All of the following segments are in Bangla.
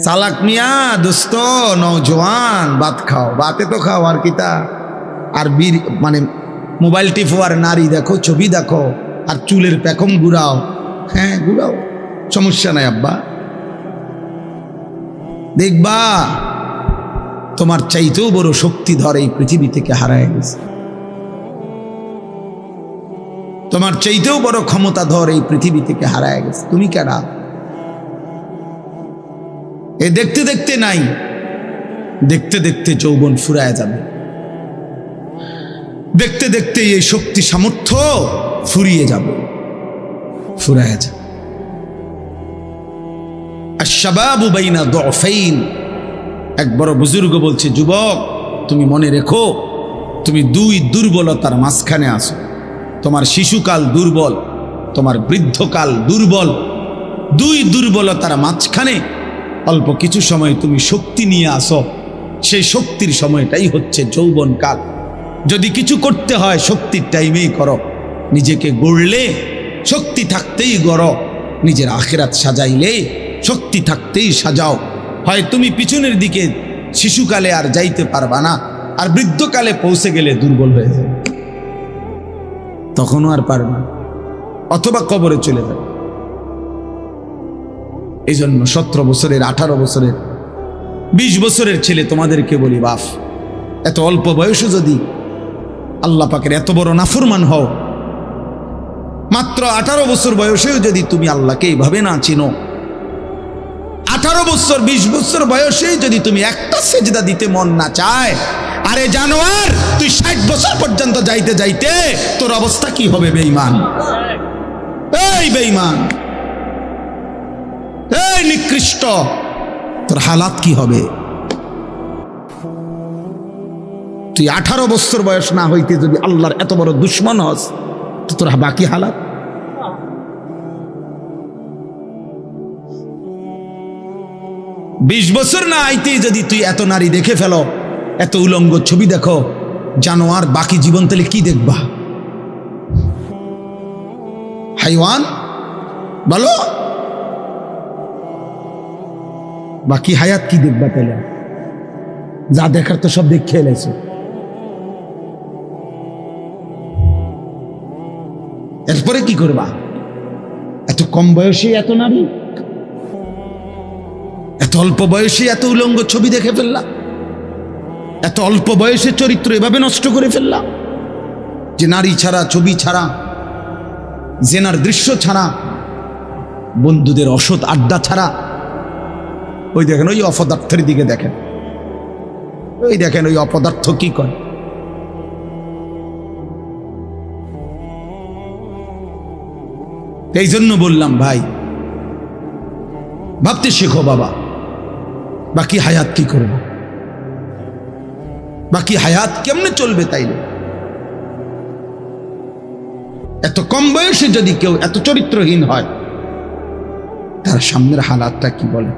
চালাক মিয়া দোস্ত নওজোয়ান ভাত খাও, ভাতে তো খাও আর কিতা, আর বীর মানে মোবাইল টিপো আর নারী দেখো, ছবি দেখো আর চুলের পেখম ঘুরাও। হ্যাঁ ঘুরাও, সমস্যা নাই আব্বা, দেখবা তোমার চাইতেও বড় শক্তিধর এই পৃথিবী থেকে হারায় গেছে, তোমার চাইতেও বড় ক্ষমতাধর এই পৃথিবী থেকে হারায় গেছে। তুমি কেডা? এ দেখতে দেখতে নাই, দেখতে দেখতে যৌবন ফুরায় যাবে, দেখতে দেখতে এই শক্তি সামর্থ্য ফুরিয়ে যাবে, ফুরায় যাবে। আশ-শাবাবু বাইনা দু'ফাইন, এক বড় বুজুর্গ বলছে, যুবক তুমি মনে রেখো, তুমি দুই দুর্বলতার মাঝখানে আছো। তোমার শিশুকাল দুর্বল, তোমার বৃদ্ধকাল দুর্বল, দুই দুর্বলতার মাঝখানে অল্প কিছু সময় তুমি শক্তি নিয়ে আসো, সেই শক্তির সময়টাই হচ্ছে যৌবনকাল। যদি কিছু করতে হয় শক্তির টাইমেই করো, নিজেকে গড়লে শক্তি থাকতেই গড়ো, নিজের আখিরাত সাজাইলে শক্তি থাকতেই সাজাও। হয় তুমি পিছনের দিকে শিশুকালে আর যাইতে পারবা না, আর বৃদ্ধকালে পৌঁছে গেলে দুর্বল হয়ে যাবে, তখনও আর পারবা না, অথবা কবরে চলে যাবে। এই জন্য 17 বছরের, 18 বছরের, 20 বছরের ছেলে তোমাদেরকে বলি, বাপ এত অল্প বয়সে যদি আল্লাহ পাকের এত বড় নাফরমান হও, মাত্র 18 বছর বয়সেও যদি তুমি আল্লাহকে এইভাবে না চিনো, 18 বছর 20 বছর বয়সেই যদি তুমি একটা সেজদা দিতে মন না চায়, আরে জানোয়ার তুই 60 বছর পর্যন্ত যাইতে যাইতে তোর অবস্থা কি হবে? বেঈমান, এই বেঈমান, এই নিকৃষ্ট, তোর হালাত কি হবে? তুই 18 বছর বয়স না হইতে যদি আল্লাহর এত বড় দুশ্মন হস, তো তোর বাকি হালাত। বিশ বছর না আইতেই যদি তুই এত নারী দেখে ফেলো, এত উলঙ্গ ছবি দেখো, জানোয়ার, বাকি জীবন তাহলে কি দেখবা? হাইওয়ান বলো, বাকি হায়াত কি দেখবা? তাহলে যা দেখার তো সব দেখে এলেছো, এরপরে কি করবা? এত কম বয়সে এত নারী, এত অল্প বয়সে এত উলঙ্গ ছবি দেখে ফেললাম, এত অল্প বয়সে চরিত্র এভাবে নষ্ট করে ফেললাম যে নারী ছাড়া, ছবি ছাড়া, জেনার দৃশ্য ছাড়া, বন্ধুদের অসৎ আড্ডা ছাড়া। ওই দেখেন ওই অপদার্থের দিকে দেখেন, ওই দেখেন ওই অপদার্থ কি করে। এই জন্য বললাম ভাই, ভাবতে শেখো বাবা, বাকি হায়াত কি করবে, বাকি হায়াত কেমনে চলবে? তাইলে এত কম বয়সে যদি কেউ এত চরিত্রহীন হয়, তার সামনের হালাতটা কি বলে?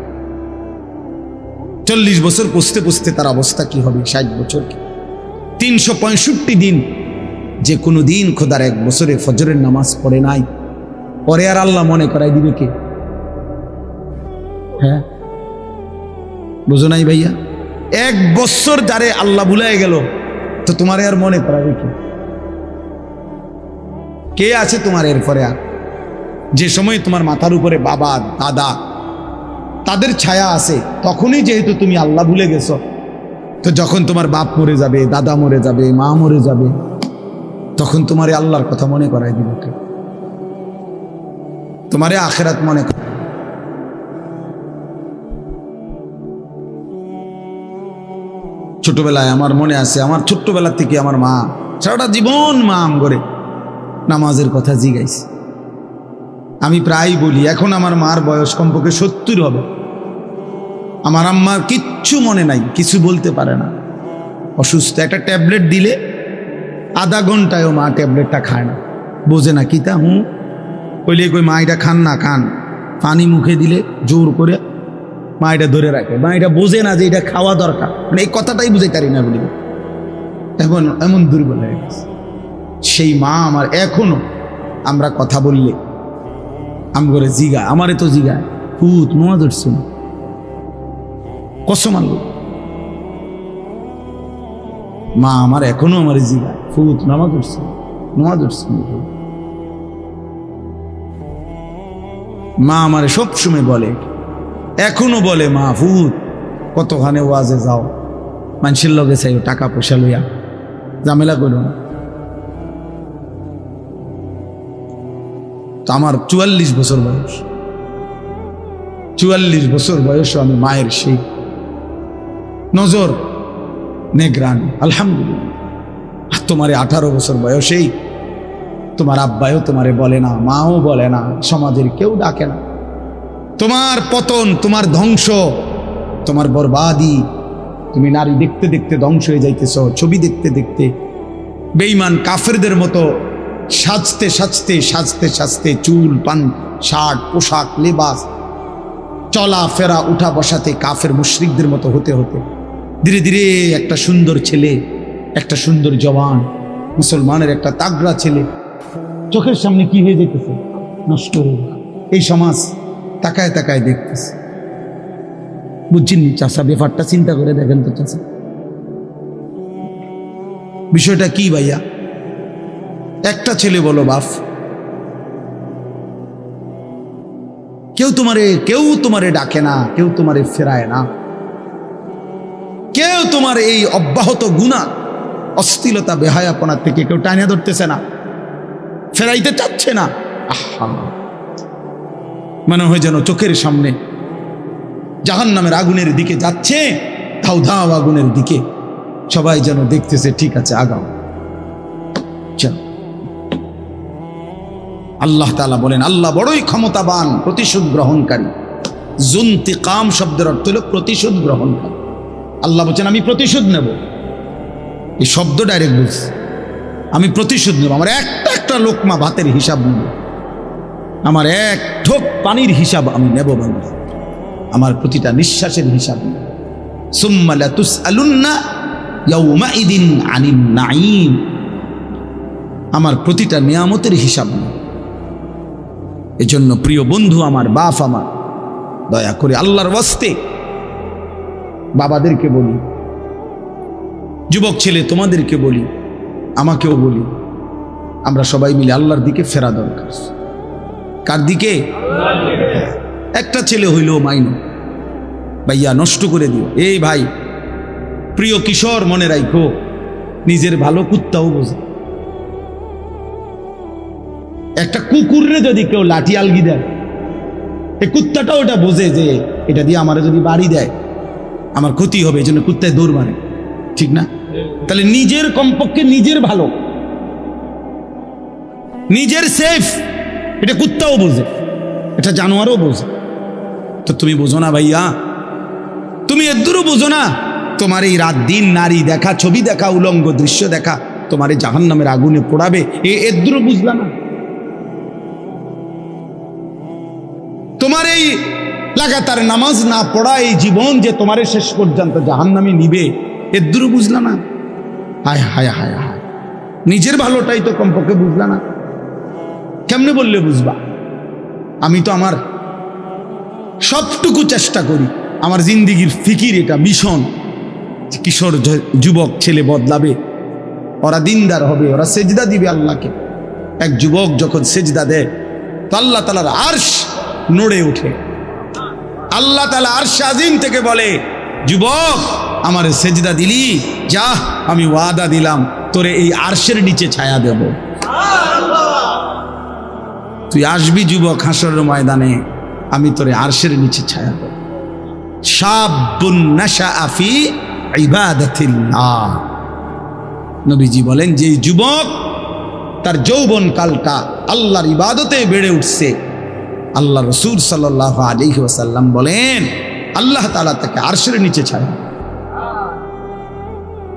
40 বছর পুষতে পুষতে তার অবস্থা কি হবে? 60 বছর কি? 365 দিন, যে কোনো দিন খোদার 1 বছরে ফজরের নামাজ পড়ে নাই, পরে আর আল্লাহ মনে করাই দিবে কে? হ্যাঁ বুঝো নাই ভাইয়া? 1 বছর যারে আল্লাহ ভুলাই গেল, তো তোমার আর মনে করাবে কে? কে আছে তোমার এরপরে? আর যে সময় তোমার মাথার উপরে বাবা দাদা তাদের ছায়া আছে, তখনই যেহেতু তুমি আল্লাহ ভুলে গেছো, তো যখন তোমার বাপ মরে যাবে, দাদা মরে যাবে, মা মরে যাবে, তখন তোমারে আল্লাহর কথা মনে করাই দিবে কে? তোমারে আখিরাত মনে কর। ছোটবেলায় আমার মনে আছে, আমার ছোট্টবেলা থেকে আমার মা সারাটা জীবন মা আম করে নামাজের কথা জিগাইছে। আমি প্রায় বলি, এখন আমার মার বয়স কমপক্ষে 70 হবে, আমার আম্মার কিচ্ছু মনে নাই, কিছু বলতে পারে না, অসুস্থ। একটা ট্যাবলেট দিলে আধা ঘন্টায়ও মা ট্যাবলেটটা খায় না, বোঝে না কি তা। কইলে কই মা এটা খান না, খান। পানি মুখে দিলে জোর করে মা এটা ধরে রাখে, মা এটা বোঝে না যে এটা খাওয়া দরকার, মানে এই কথাটাই বুঝে পারি না বলি। এখন এমন দুর্বল হয়ে গেছে সেই মা আমার। এখনো আমরা কথা বললে আমি করে জিগা, আমারে তো জিগায়, পুত নোয়া ধরছো না, কসম আল্লাহ। মা আমার এখনো আমার জিগায়, ফুত নামাজ উঠছে, নামাজ উঠছে। মা আমারে সবসময় বলে, এখনো বলে, মা ফুত কতখানে ওয়াজে যাও, মানুষের লগে চাই টাকা পয়সা লইয়া, ঝামেলা করো না। তো আমার 44 বছর বয়স, 44 বছর বয়সে আমি মায়ের সেই নজর নেগরানি, আলহামদুলিল্লাহ। আর তোমারে 18 বছর বয়সেই তোমার আব্বাও তোমারে বলে না, মাও বলে না, সমাজের কেউ ডাকে না। তোমার পতন, তোমার ধ্বংস, তোমার বরবাদি, তুমি নারী দেখতে দেখতে ধ্বংস হয়ে যাইতেছ, ছবি দেখতে দেখতে বেঈমান কাফেরদের মতো সাজতে সাজতে সাজতে সাজতে, চুল পান শার্ট পোশাক লেবাস, চলা ফেরা উঠা বসাতে কাফের মুশরিকদের মতো হতে হতে ধীরে ধীরে একটা সুন্দর ছেলে, একটা সুন্দর জওয়ান মুসলমানের একটা তাগড়া ছেলে চোখের সামনে কি হয়ে যেতেছে, নষ্ট হয়ে গেল। এই সমাজ তাকায় তাকায় দেখতেছে। বুঝছেন চাষা, ব্যাপারটা চিন্তা করে দেখেন তো চাষা, বিষয়টা কি ভাইয়া? একটা ছেলে বলো বাপ, কেউ তোমারে ডাকে না, কেউ তোমারে ফেরায় না, কেউ তোমার এই অব্যাহত গুনাহ অশ্লীলতা বেহায়াপনা থেকে কেউ টানিয়ে ধরতেছে না, ফেরাইতে চাচ্ছে না। আহা, মনে হয় যেন চোখের সামনে জাহান্নামের আগুনের দিকে যাচ্ছে, ধাও ধাও আগুনের দিকে, সবাই যেন দেখতেছে ঠিক আছে আগাও। আল্লাহ তাআলা বলেন, আল্লাহ বড়ই ক্ষমতাবান, প্রতিশোধ গ্রহণকারী। যুনতিকাম শব্দের অর্থ হলো প্রতিশোধ গ্রহণকারী। আল্লাহ বলছেন আমি প্রতিশোধ নেব, এই শব্দ ডাইরেক্ট বলছে, আমি প্রতিশোধ নেব। আমার একটা লোকমা ভাতের হিসাব নেব, আমার এক ঢোক পানির হিসাব আমি নেব, বাংলা আমার প্রতিটা নিঃশ্বাসের হিসাব নেব। সুম্মা লাতুসআলুন্না ইয়াউমাইদিন আনিন নাঈম, আমার প্রতিটা নিয়ামতের হিসাব নেব। এজন্য প্রিয় বন্ধু আমার, বাপ আমার, দয়া করে আল্লাহর ওয়াস্তে বাবাদেরকে বলি, যুবক ছেলে তোমাদেরকে বলি, আমাকেও বলি, আমরা সবাই মিলে আল্লাহর দিকে ফেরা দরকার। কার দিকে? একটা ছেলে হইলেও মাইনো ভাইয়া, নষ্ট করে দিও। এই ভাই, প্রিয় কিশোর, মনে রাখো, নিজের ভালো কুত্তাও বোঝে। একটা কুকুররে যদি কেউ লাঠি আলগি দেয়, এই কুত্তাটাও ওটা বোঝে যে এটা দিয়ে আমার যদি বাড়ি দেয় আমার ক্ষতি হবে, এই জন্য কুত্তায় দৌড় মারে, ঠিক না? তাহলে নিজের কমপক্ষে নিজের ভালো, নিজের সেফ, এটা কুত্তাও বোঝে, এটা জানোয়ারও বোঝে। তো তুমি বোঝো না ভাইয়া, তুমি এদুরও বোঝো না? তোমার এই রাত দিন নারী দেখা, ছবি দেখা, উলঙ্গ দৃশ্য দেখা তোমার এই জাহান্নামের আগুনে পোড়াবে, এদুরও বুঝলা না? তোমার এই লাগাতার নামাজ না পড়া এই জীবন যে তোমার শেষ পর্যন্ত জাহান্নামে নিবে, এদুরও বুঝলা না? হায় হায় হায় হায়, নিজের ভালোটাই তো কমপক্ষে বুঝলা না। কেমনে বললে বুঝবা? আমি তো আমার সবটুকু চেষ্টা করি, আমার জিন্দিগির ফিকির এটা, মিশন, কিশোর যুবক ছেলে বদলাবে, ওরা দিনদার হবে, ওরা সেজদা দিবে আল্লাহকে। এক যুবক যখন সেজদা দেয় তো আল্লাহ তাআলার আরশ নড়ে ওঠে। আল্লাহ তাআলা আরশ আজিম থেকে বলে, যুবক আমার সেজদা দিলি, যা আমি ওয়াদা দিলাম তোরে এই আরশের নিচে ছায়া দেব। তুই আসবি যুবক হাসরের ময়দানে, আমি তোরে আরশের নিচে ছায়া দেব। শাবুন নাশাআ ফি ইবাদাতিল্লাহ, নবীজি বলেন যে যুবক তার যৌবন কালটা আল্লাহর ইবাদতে বেড়ে উঠছে, আল্লাহ রাসূল সাল্লাল্লাহু আলাইহি ওয়াসাল্লাম বলেন আল্লাহ তাআলা তাকে আরশের নিচে ছায়া,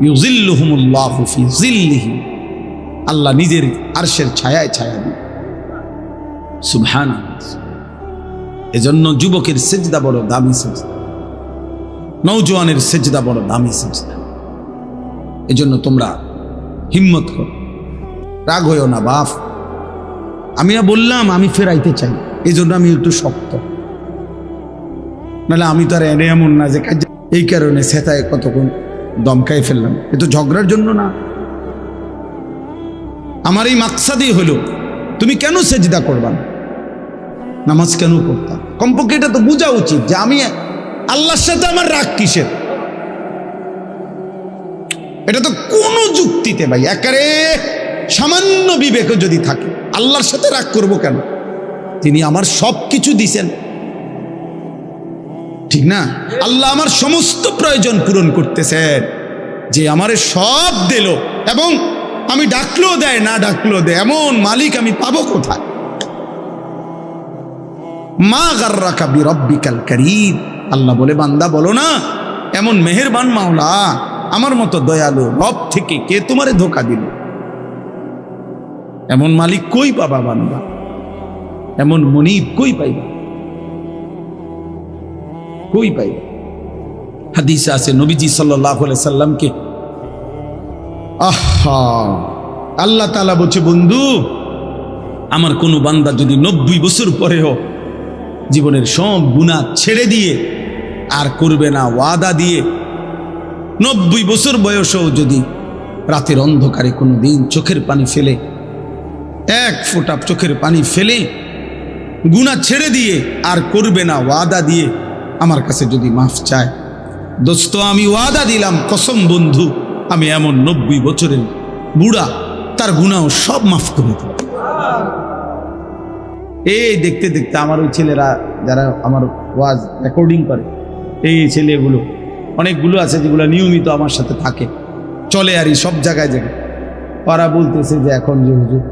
ইউযিল্লুহুমুল্লাহু ফি যিল্লিহি, আল্লাহ নিজের আরশের ছায়ায় ছায়া দিবে। সুবহানাল্লাহ। এজন্য যুবকের সেজদা বড় দামি সেজদা, নওজোয়ানের সেজদা বড় দামি সেজদা। এজন্য তোমরা হিম্মত করো, রাগ হইও না বাপ। আমি বললাম আমি ফেরাইতে চাই, এই জন্য আমি একটু শক্ত, নাহলে আমি তো আর এমন না যে এই কারণে সেতায় কতক্ষণ দমকাই ফেললাম, এ তো ঝগড়ার জন্য না। আমার এই মাকসাদই হলো তুমি কেন সেজদা করবা না, নামাজ কেন করতা? কমপক্ষে এটা তো বোঝা উচিত যে আমি আল্লাহর সাথে আমার রাগ কিসের। এটা তো কোনো যুক্তিতে ভাই একেবারে সামান্য বিবেক যদি থাকে, আল্লাহর সাথে রাগ করব কেন? তিনি আমার সব কিছু দিছেন, ঠিক না? আল্লাহ আমার সমস্ত প্রয়োজন পূরণ করতেছেন, যে আমারে সব দিল এবং আমি ডাকলেও দেয় না ডাকলেও দেয়, এমন মালিক আমি পাবো কোথায়? মা গাররাকা বিরব্বিকাল কারীম, আল্লাহ বলে বান্দা বলো না এমন মেহেরবান মাওলা আমার মতো দয়ালু রব থেকে কে তোমারে ধোঁকা দিল? এমন মালিক কই পাবা বান্দা, এমন মুনিব কই পাইবা, কই পাইবা? হাদিসে আছে নবীজি সাল্লাল্লাহু আলাইহি সাল্লামকে আল্লাহ তাআলা বলছে, বন্ধু আমার কোনো বান্দা যদি 90 বছর পরেও জীবনের সব গুনাহ ছেড়ে দিয়ে আর করবে না ওয়াদা দিয়ে, 90 বছর বয়সেও যদি রাতের অন্ধকারে কোনো দিন চোখের পানি ফেলে, এক ফোঁটা চোখের পানি ফেলে গুনাহ ছেড়ে দিয়ে আর করবে না ওয়াদা দিয়ে আমার কাছে যদি মাফ চায়, দোস্ত আমি ওয়াদা দিলাম কসম বন্ধু, আমি এমন 90 বছরের বুড়া তার গুনাহ সব মাফ করে দেব। এই দেখতে দেখতে আমার ওই ছেলেরা যারা আমার ওয়াজ রেকর্ডিং করে, এই ছেলেগুলো অনেকগুলো আছে যেগুলো নিয়মিত আমার সাথে থাকে, চলে আর সব জায়গায় জায়গায়, ওরা বলতেছে যে এখন যে হুজুর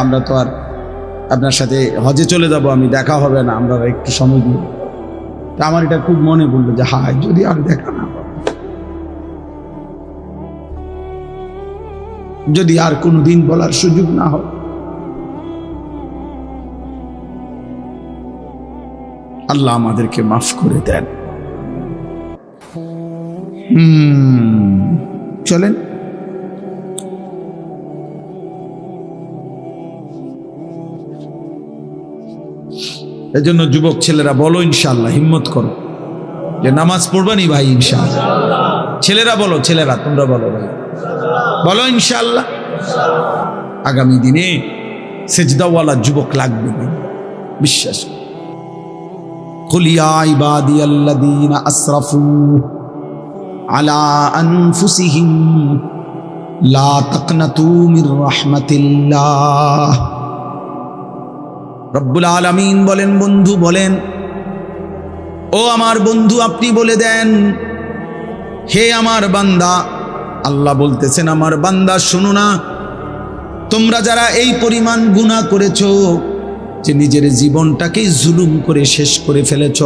আমরা তো আর আপনার সাথে হজে চলে যাব, আমি দেখা হবে না, আমরা একটু সময় দিব। তা আমার এটা খুব মনে পড়লো যে হায় যদি আর দেখা না, যদি আর কোনো দিন বলার সুযোগ না হয়। আল্লাহ আমাদেরকে মাফ করে দেন। চলেন এজন্য যুবক ছেলেরা বলো ইনশাআল্লাহ, হিম্মত করো যে নামাজ পড়বানি ভাই ইনশাআল্লাহ। ছেলেরা বলো, ছেলেরা তোমরা বলো ভাই, বলো ইনশাআল্লাহ। আগামী দিনে সেজদাওয়ালা যুবক লাগবে ভাই, বিশ্বাস। কুল ইয়া ইবাদিয়াল্লাযীনা আসরাফু আলা আনফুসিহিম লা তাকনাতু মির রাহমাতিল্লাহ। রব্বুল আলামিন বলেন, বন্ধু বলেন, ও আমার বন্ধু আপনি বলে দেন, হে আমার বান্দা, আল্লাহ বলতেছেন আমার বান্দা শোনো না, তোমরা যারা এই পরিমাণ গুনাহ করেছো যে নিজের জীবনটাকে জুলুম করে শেষ করে ফেলেছ,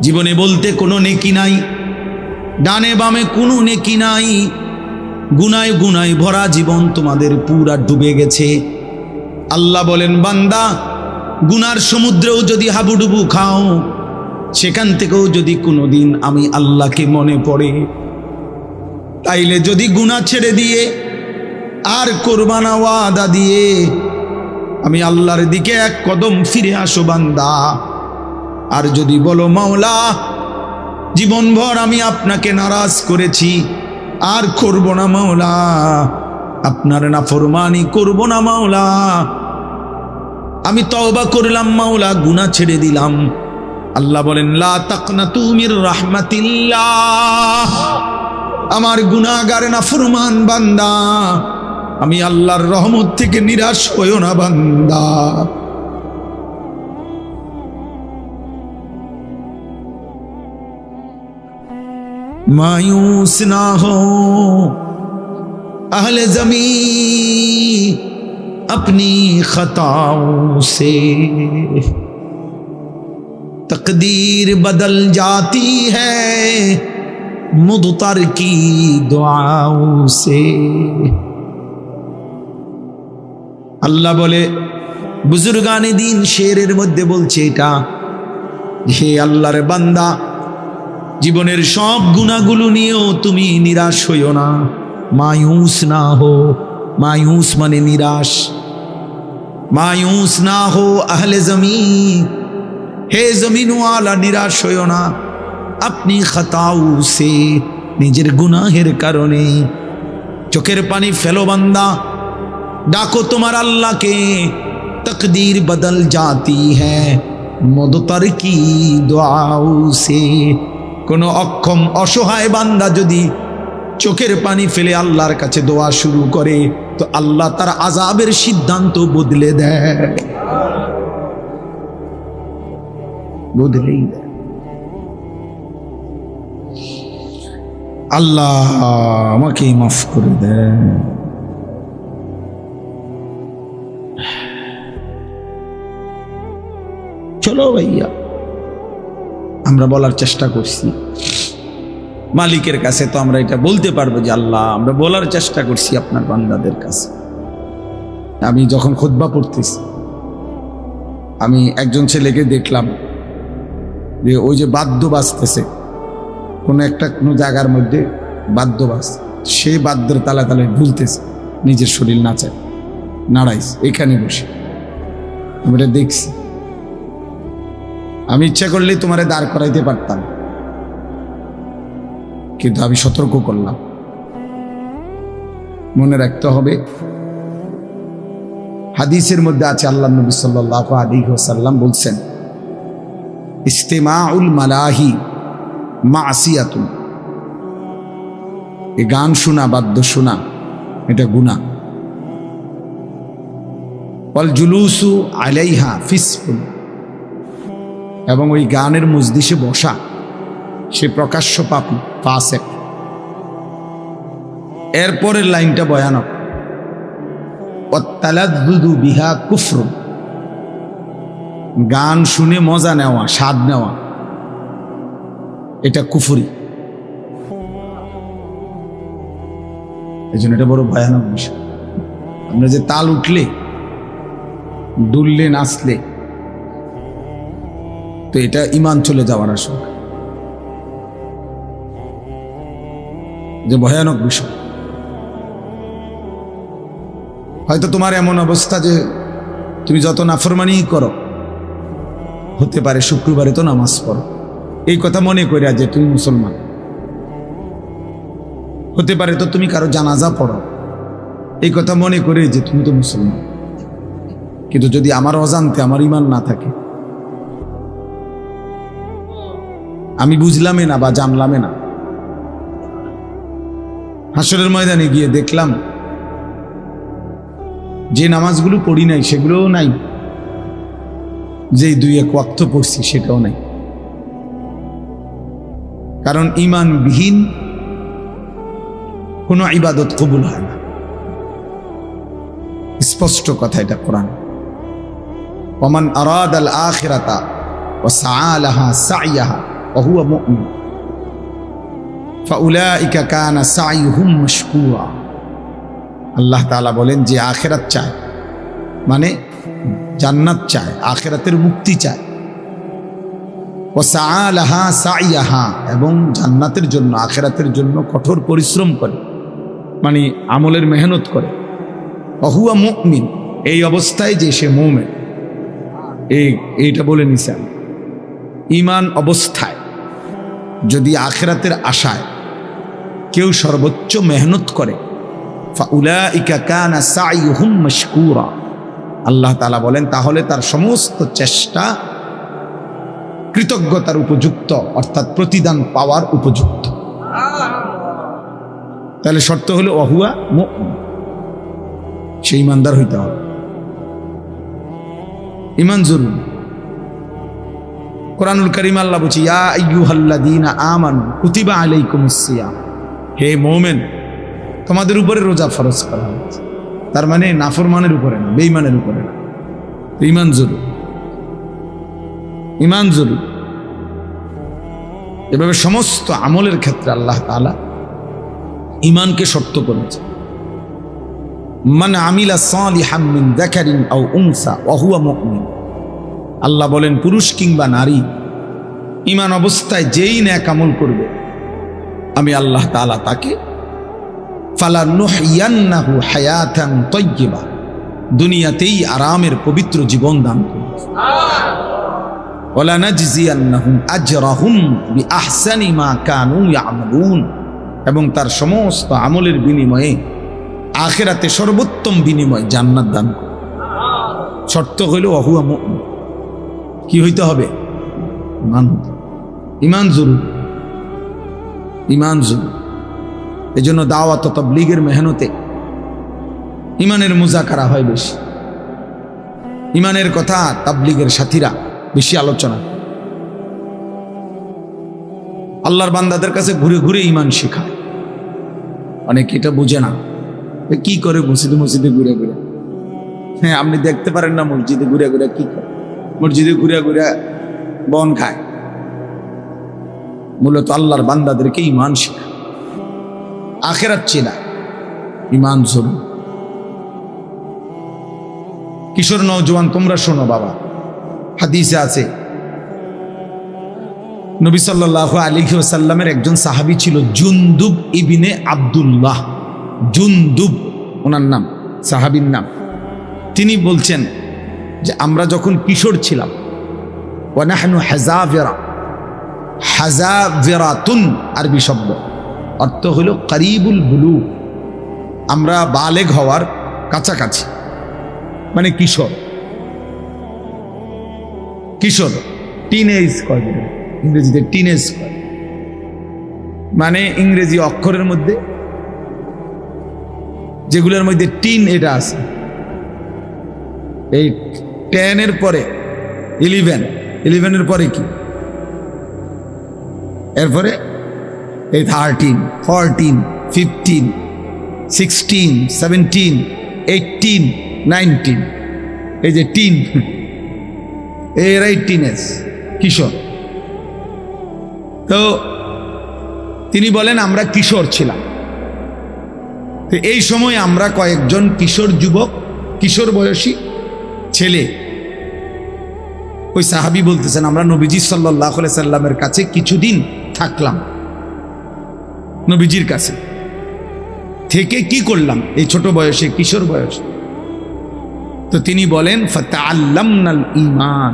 জীবনে বলতে কোনো নেকি নাই, ডানে বামে কোনো নেকি নাই, গুনায় গুনায় ভরা জীবন তোমাদের পুরা ডুবে গেছে। আল্লাহ বলেন বান্দা, গুনার সমুদ্রেও যদি হাবুডুবু খাও, সেখান থেকেও যদি কোনোদিন আমি আল্লাহকে মনে পড়ে, তাইলে যদি গুনাহ ছেড়ে দিয়ে আর কোরবানা ওয়াদা দিয়ে আমি আল্লাহর দিকে এক কদম ফিরে আসো বান্দা। আর যদি বলো মাওলা জীবনভর আমি আপনাকে নারাজ করেছি, আর করব না মাওলা, আপনার নাফরমানি করব না মাওলা, আমি তওবা করলাম মাওলা, গুনাহ ছেড়ে দিলাম, আল্লাহ বলেন লা তাকনাতু মির রাহমাতিল্লাহ। আমার গুনাহগার নাফরমান বান্দা, আমি আল্লাহর রহমত থেকে নিরাশ হইও না বান্দা। मायूस ना हो अहले ज़मीन अपनी खताओं से, तकदीर बदल जाती है मुदतर की दुआओं से। আল্লাহ বলে বুজুর্গানে দিন শেরের মধ্যে বলছে এটা, হে আল্লাহর বান্দা জীবনের সব গুনাহগুলো নিয়েও তুমি নিরাশ হইও না, মায়ুস না হো, মায়ুস মানে নিরাশ, মায়ুস না হো আহলে জমিন, হে জমিনওয়ালা নিরাশ হইও না, अपनी खताओं से, নিজের গুনাহের কারণে। চোখের পানি ফেলো বান্দা, ডাকো তোমার আল্লাহকে। তকদীর বদল जाती है মুদতার কি দুআও সে। কোন অক্ষম অসহায় বান্দা যদি চোখের পানি ফেলে আল্লাহর কাছে দোয়া শুরু করে, তো আল্লাহ তার আযাবের সিদ্ধান্ত বদলে দেয়, বদলেই দেয়। আল্লাহ আমাকে মাফ করে দেয়। চলো ভাইয়া, আমরা বলার চেষ্টা করছি মালিকের কাছে, তো আমরা এটা বলতে পারবো যে আল্লাহ আমরা বলার চেষ্টা করছি আপনার বান্দাদের কাছে। আমি যখন খুতবা পড়তেছি, আমি একজন ছেলেকে দেখলাম যে ওই যে বাদ্য বাজতেছে, কোনো জায়গার মধ্যে বাদ্য বাজ, সে বাদ্যের তালে তালে ঢুলতেছে, নিজের শরীর নাড়াইছে এখানে বসে। আমি এটা দেখছি। আমি ইচ্ছা করলে তোমারে দাঁড় করাইতে পারতাম, কিন্তু আমি সতর্ক করলাম। মনে রাখতে হবে, হাদিসের মধ্যে আছে আল্লাহ নবী সাল্লাল্লাহু আলাইহি ওয়াসাল্লাম বলছেন, ইস্তিমাউল মালাহি মাসিয়াতুন, এই গান শোনা, বাদ্য শোনা, এটা গুনাহ। ওয়াল জুলুসু আলাইহা ফিসকুন, এবং ওই গানের মজলিসে বসা সে প্রকাশ্য পাপী, ফাসিক। এরপরের লাইনটা ভয়ানক, ওয়াত্তালাদ্দুদু বিহা কুফরুন, গান শুনে মজা নেওয়া, স্বাদ নেওয়া, এটা কুফরি। এই জন্য এটা বড় ভয়ানক বিষয়। আমরা যে তাল উঠলে, দুললে, নাচলে, তো এটা ঈমান চলে যাওয়ার আশঙ্কা, যে ভয়ানক বিষয়। হয়তো তোমার এমন অবস্থা যে তুমি যত নাফরমানি করো, হতে পারে শুক্রবারে তো নামাজ পড়ো, এই কথা মনে করিয়া যে তুমি মুসলমান। হতে পারে তো তুমি কারো জানাজা পড়ো, এই কথা মনে করে যে তুমি তো মুসলমান। কিন্তু যদি আমার অজান্তে আমার ঈমান না থাকে, আমি বুঝলামই না বা জানলামই না, হাসরের ময়দানে গিয়ে দেখলাম যে নামাজগুলো পড়ি নাই সেগুলোও নাই, যেই 2-1 ওয়াক্ত পড়ছি সেটাও নাই। কারণ ঈমানবিহীন কোনো ইবাদত কবুল হয় না, স্পষ্ট কথা এটা কোরআন। ওমান আরাদাল আখিরাতা ওয়া সাআ লাহা সাইয়াহা ওয়া হুয়া মুমিন ফাউলাইকা কানা সাইয়ুহুম মাশকুরা। আল্লাহ তাআলা বলেন, যে আখিরাত চায়, মানে জান্নাত চায়, আখিরাতের মুক্তি চায়, ওয়া সাআ লাহা সাইয়াহা, এবং জান্নাতের জন্য, আখিরাতের জন্য কঠোর পরিশ্রম করে, মানে আমলের মেহনত করে, ওয়া হুয়া মুমিন, এই অবস্থায় যে সে মুমিন। এইটা বলে নিছেন, ঈমান অবস্থায় যদি আখিরাতের আশায় কেউ সর্বোচ্চ মেহনত করে, ফাউলাইকা কানা সাইয়ুহুম মাশকুরা, আল্লাহ তাআলা বলেন তাহলে তার সমস্ত চেষ্টা কৃতজ্ঞতার উপযুক্ত, অর্থাৎ প্রতিদান পাওয়ার উপযুক্ত। তাহলে শর্ত হলো ওয়াহুয়া মুমিন, সে ঈমানদার হইতে হবে। ঈমান জরুরি। কোরআনুল কারীম আল্লাহ বলছে, ইয়া আইয়ুহাল্লাযীনা আমানু কুতিবা আলাইকুমুস সিয়াম, হে মুমিন তোমাদের উপরে রোজা ফরজ করা হয়েছে। তার মানে নাফরমানের উপরে না, বেঈমানের উপরে না। ঈমান জরুরি, ঈমান জরুরি। এভাবে সমস্ত আমলের ক্ষেত্রে আল্লাহ তাআলা ঈমানকে শর্ত করেছে। মান আমিলা সালিহাম মিন যাকারিন আও উনসা ওয়া হুয়া মুমিন, আল্লাহ বলেন পুরুষ কিংবা নারী ঈমান অবস্থায় যেই নেক আমল করবে, আমি আল্লাহ তাআলা তাকে ফালানুহইয়ান্নাহু হায়াতান তাইয়্যিবা, দুনিয়াতেই আরামের পবিত্র জীবন দান করব। ওয়ালানাজজিয়ান্নাহুম আজরাহুম বিআহসানি মা কানু ইয়ামালুন, এবং তার সমস্ত আমলের বিনিময়ে আখিরাতে সর্বোত্তম বিনিময় জান্নাত দান করে। শর্ত হইল ওয়াহুয়া মুমিন। কি হইতে হবে? ইমান। ইমান জরুরি, ইমান জরুরি। এই জন্য দাওয়াত ও তাবলীগের মেহনতে ইমানের মুজাকারা হয় বেশি, ইমানের কথা তাবলীগের সাথীরা বেশি আলোচনা। আল্লাহর বান্দাদের কাছে ঘুরে ঘুরে ইমান শেখায়। অনেকে এটা বুঝে না, কি করে মসজিদে মসজিদে ঘুরে ঘুরে। হ্যাঁ, আপনি দেখতে পারেন না মসজিদে ঘুরে ঘুরে কি করে? মসজিদে ঘুরে ঘুরে বন খায়। মূলত আল্লাহর বান্দাদেরকে ইমান শেখায়, আখিরাত চেনায়। ইমান জরুরি। কিশোর নওজোয়ান, তোমরা শোনো বাবা, হাদিসে আছে নবী সাল্লাল্লাহু আলাইহি ওয়াসাল্লামের একজন সাহাবী ছিল জুনদুব ইবনে আব্দুল্লাহ। জুনদুব ওনার নাম, সাহাবীর নাম। তিনি বলছেন যে আমরা যখন কিশোর ছিলাম, ওয়া নাহনু হাযাবিরা, হাযাবিরাতুন আরবি শব্দ, অর্থ হলো করিবুল বুলুগ, আমরা বালেগ হওয়ার কাছাকাছি, মানে কিশোর। কিশোর টিনেজ কয়, ইংরেজিতে টিনেজ কয়, মানে ইংরেজি অক্ষরের মধ্যে যেগুলোর মধ্যে টিন এটা আছে, এই 10 এর পরে 11 পরে কি, এরপরে এই 13, 14, 15, 16, 17, 18, 19, এই যে টিন, এরাই টিনেজ, কিশোর। তো তিনি বলেন আমরা কিশোর ছিলাম। তো এই সময় আমরা কয়েকজন কিশোর যুবক, কিশোর বয়সী ছেলে, ওই সাহাবী বলতেছেন আমরা নবীজি সাল্লাল্লাহু আলাইহি সাল্লামের কাছে কিছুদিন থাকলাম। নবীজির কাছে থেকে কি করলাম এই ছোট বয়সে, কিশোর বয়সে? তো তিনি বলেন ফাতাআল্লামনাল ঈমান,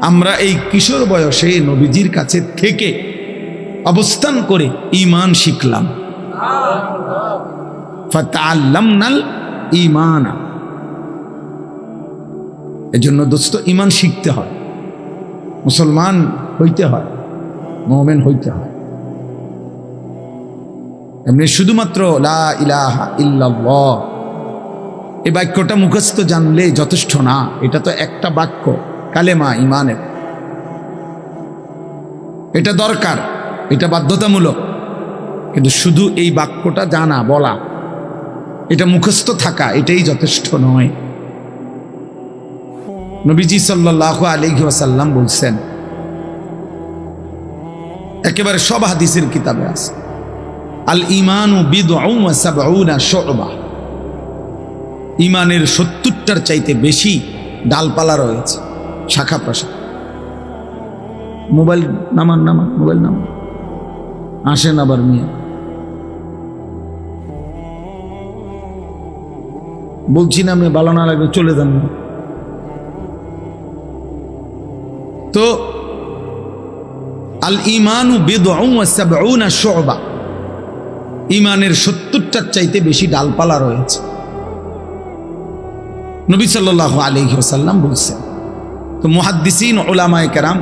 আমরা এই কিশোর বয়সে নবীজির কাছে থেকে অবস্থান করে ঈমান শিখলাম। ফাতাআল্লামনাল ঈমান। এজন্য দোস্ত, ঈমান শিখতে হয়, মুসলমান হইতে হয়, মুমিন হইতে হয়। এমনি শুধুমাত্র লা ইলাহা ইল্লাল্লাহ এই বাক্যটা মুখস্থ জানলে যথেষ্ট না। এটা তো একটা বাক্য, কালেমা ঈমানের। এটা দরকার, এটা বাধ্যতামূলক, কিন্তু শুধু এই বাক্যটা জানা, বলা, এটা মুখস্থ থাকা, এটাই যথেষ্ট নয়। নবীজি সাল্লাল্লাহু আলাইহি ওয়াসাল্লাম বলছেন, একেবারে সব হাদিসের কিতাবে আছে, আল ঈমানু বিদউন ওয়া সাবউনা শু'বা, ঈমানের 70টার চাইতে বেশি ডালপালা রয়েছে, শাখা প্রশাখা। মোবাইল নামান, মোবাইল নামান, আসেন আবার মিয়া। বলছি না, আমি ভালো না লাগবে চলে যান। তো আল ঈমানু বিদউন ওয়া সাবউনা শু'বা, ঈমানের 70টার চাইতে বেশি ডালপালা রয়েছে, নবী সাল্লাল্লাহু আলাইহি ওয়াসাল্লাম বলছেন। তো মুহাদ্দিসিন উলামায়ে কেরাম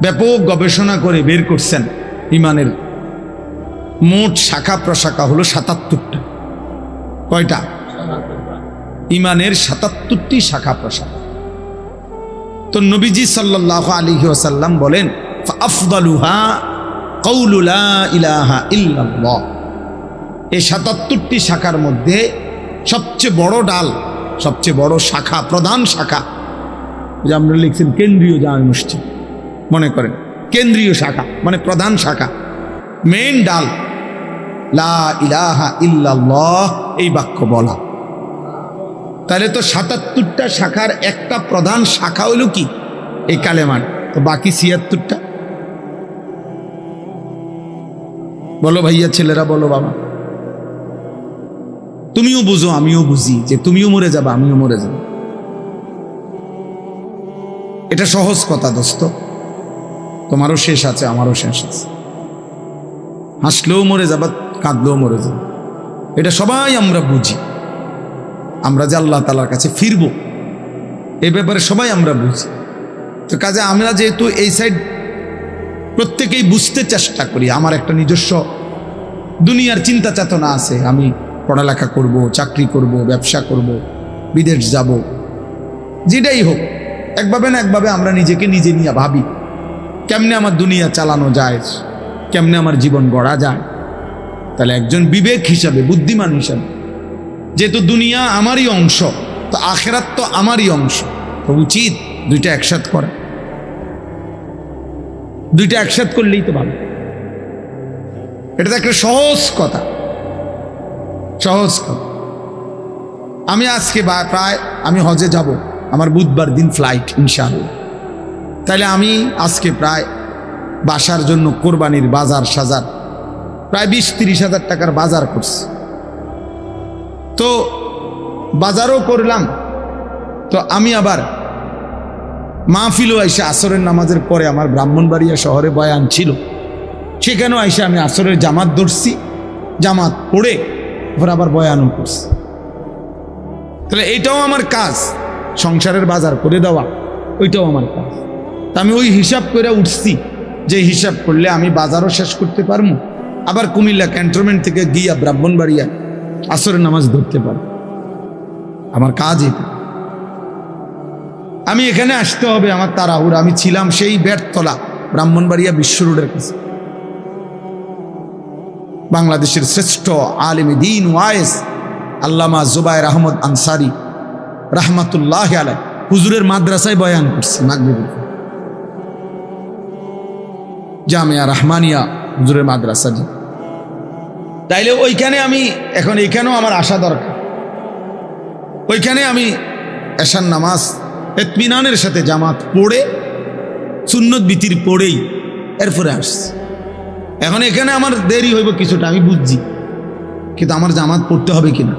ব্যাপক গবেষণা করে বের করছেন ঈমানের মোট শাখা প্রশাখা হলো ৭৭টা। কয়টা? ঈমানের ৭৭টি শাখা প্রশাখা। তো নবীজি সাল্লাল্লাহু আলাইহি ওয়াসাল্লাম বলেন, ফাআফদালুহা কাউলু লা ইলাহা ইল্লাল্লাহ, এই ৭৭টি শাখার মধ্যে সবচেয়ে বড় ডাল, সবচেয়ে বড় শাখা, প্রধান শাখা, যে আমরা লিখছেন কেন্দ্রীয় জামে মসজিদ, মনে করেন কেন্দ্রীয় শাখা মানে প্রধান শাখা, মেইন ডাল, লা ইলাহা ইল্লাল্লাহ, এই বাক্য বলা। তাহলে তো ৭৭টা শাখার একটা প্রধান শাখা হইল কি? এই কালেমার। তো বাকি ৭৬টা বলো ভাইয়া, ছেলেরা বলো, বাবা তুমিও বুঝো, আমিও বুঝি যে তুমিও মরে যাবে, আমিও মরে যাব। এটা সহজ কথা দোস্ত, তোমারও শেষ আছে আমারও শেষ আছে, হাসলেও মরে যাবা কাঁদলেও মরে যাবে, এটা সবাই আমরা বুঝি। আমরা যে আল্লাহ তাআলার কাছে ফিরব এ ব্যাপারে সবাই আমরা বুঝি। তো কাজে আমরা যেহেতু এই সাইড প্রত্যেকেই বুঝতে চেষ্টা করি, আমার একটা নিজস্ব দুনিয়ার চিন্তা চেতনা আছে, আমি পড়ালেখা করব, চাকরি করব, ব্যবসা করব, বিদেশ যাব, যেটাই হোক একভাবে না একভাবে আমরা নিজেকে নিজে নিয়ে ভাবি কেমনে আমার দুনিয়া চালানো যায়, কেমনে আমার জীবন গড়া যায়। তাহলে একজন বিবেক হিসাবে, বুদ্ধিমান হিসাবে, যেহেতু দুনিয়া আমারই অংশ, তো আখেরাত তো আমারই অংশ, তো উচিত দুইটা একসাথ করা, দুইটা একসাথ করলেই তো ভালো। এটা তো একটা সহজ কথা, সহজ কথা। আমি আজকে প্রায় আমি হজে যাব, আমার বুধবার দিন ফ্লাইট ইনশাআল্লাহ। তাইলে আমি আজকে প্রায় বাসার জন্য কোরবানির বাজার সাজার প্রায় 20-30 হাজার টাকার বাজার করছি। তো বাজারও করলাম, তো আমি আবার মাহফিলও আইসা আসরের নামাজের পরে আমার ব্রাহ্মণবাড়িয়া শহরে বয়ান ছিল, সেখানেও আইসা আমি আসরের জামাত ধরছি, জামাত পড়ে ওর আবার বয়ানও করছি। তাহলে এইটাও আমার কাজ, সংসারের বাজার করে দেওয়া ওইটাও আমার কাজ। তা আমি ওই হিসাব করে উঠছি, যে হিসাব করলে আমি বাজারও শেষ করতে পারবো, আবার কুমিল্লা ক্যান্টনমেন্ট থেকে গিয়া ব্রাহ্মণবাড়িয়া আসরের নামাজ ধরতে পারবো। আমার কাজ এটা। আমি এখানে আসতে হবে, আমার তাড়াহুড়া। আমি ছিলাম সেই বেড়তলা ব্রাহ্মণবাড়িয়া বিশ্ব রোডের কাছে, বাংলাদেশের শ্রেষ্ঠ আলেমে দ্বীন ওয়াইজ আল্লামা জুবায়ের আহমদ আনসারী রাহমাতুল্লাহ আলাইহি হুজুরের মাদ্রাসায় বয়ান করছি, মাগরিবের পর। জামিয়া রহমানিয়া হুজুরের মাদ্রাসা। জি, তাইলে ওইখানে আমি এখন, এইখানেও আমার আসা দরকার। ওইখানে আমি এশার নামাজ ইতমিনানের সাথে জামাত পড়ে, সুন্নত বিতির পড়েই এরপরে আসছি। এখন এখানে আমার দেরি হইব কিছুটা, আমি বুঝছি, কিন্তু আমার জামাত পড়তে হবে কিনা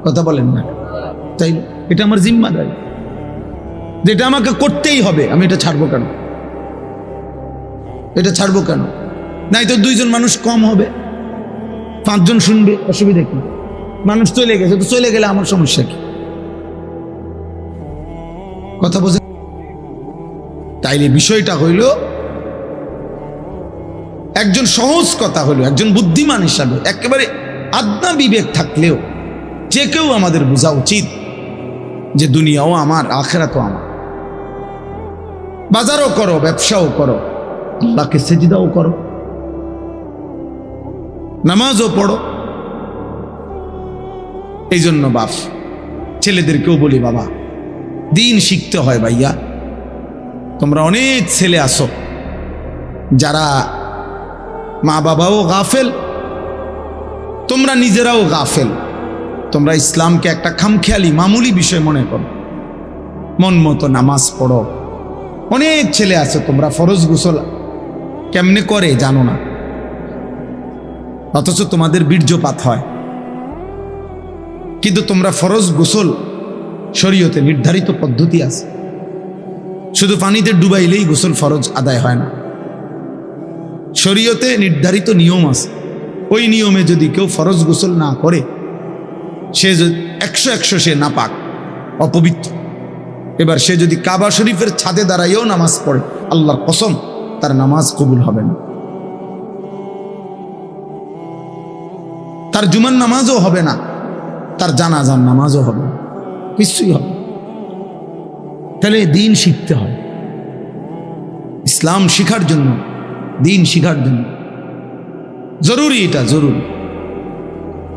কথা বলেন না? তাই এটা আমার জিম্মাদারি, যেটা আমাকে করতেই হবে। আমি এটা ছাড়বো কেন? এটা ছাড়বো কেন? নাই তো 2জন মানুষ কম হবে, 5 জন শুনবে, অসুবিধা কি? মানুষ চলে গেছে, তো চলে গেলে আমার সমস্যা কি? কথা বোঝে? তাইলে বিষয়টা হইল, একজন সহজ কথা হলো, একজন বুদ্ধিমান হিসাবে একেবারে আদনা বিবেক থাকলেও যে কেউ আমাদের বোঝা উচিত যে দুনিয়াও আমার, আখিরাতও আমার। বাজারও করো, ব্যবসাও করো, আল্লাহকে সেজদাও করো, নামাজও পড়ো। এই জন্য বাপ ছেলেদেরকেও বলি, বাবা দিন শিখতে হয় ভাইয়া। তোমরা অনেক ছেলে আসো যারা মা বাবাও গাফেল, তোমরা নিজেরাও গাফেল। তোমরা ইসলামকে একটা খামখেয়ালি মামুলি বিষয় মনে করো, মন মতো নামাজ পড়ো। অনেক ছেলে আছে তোমরা ফরজ গোসল কেমনে করে জানো না, অথচ তোমাদের বীর্যপাত হয়। কিন্তু তোমরা ফরজ গোসল শরীয়তে নির্ধারিত পদ্ধতি আছে, শুধু পানিতে ডুবাইলেই গোসল ফরজ আদায় হয় না। শরীয়তে নির্ধারিত নিয়ম আছে, ওই নিয়মে যদি কেউ ফরজ গোসল না করে, সে 100 সে নাপাক, অপবিত্র। এবার সে যদি কাবা শরীফের ছাদে দাঁড়াইয়েও নামাজ পড়ে, আল্লাহর কসম তার নামাজ কবুল হবে না, তার জুমার নামাজও হবে না, তার জানাজার নামাজও হবে না, কিছুই হবে। তাহলে দিন শিখতে হয়, ইসলাম শিখার জন্য, দিন শিখার জন্য জরুরি, এটা জরুরি।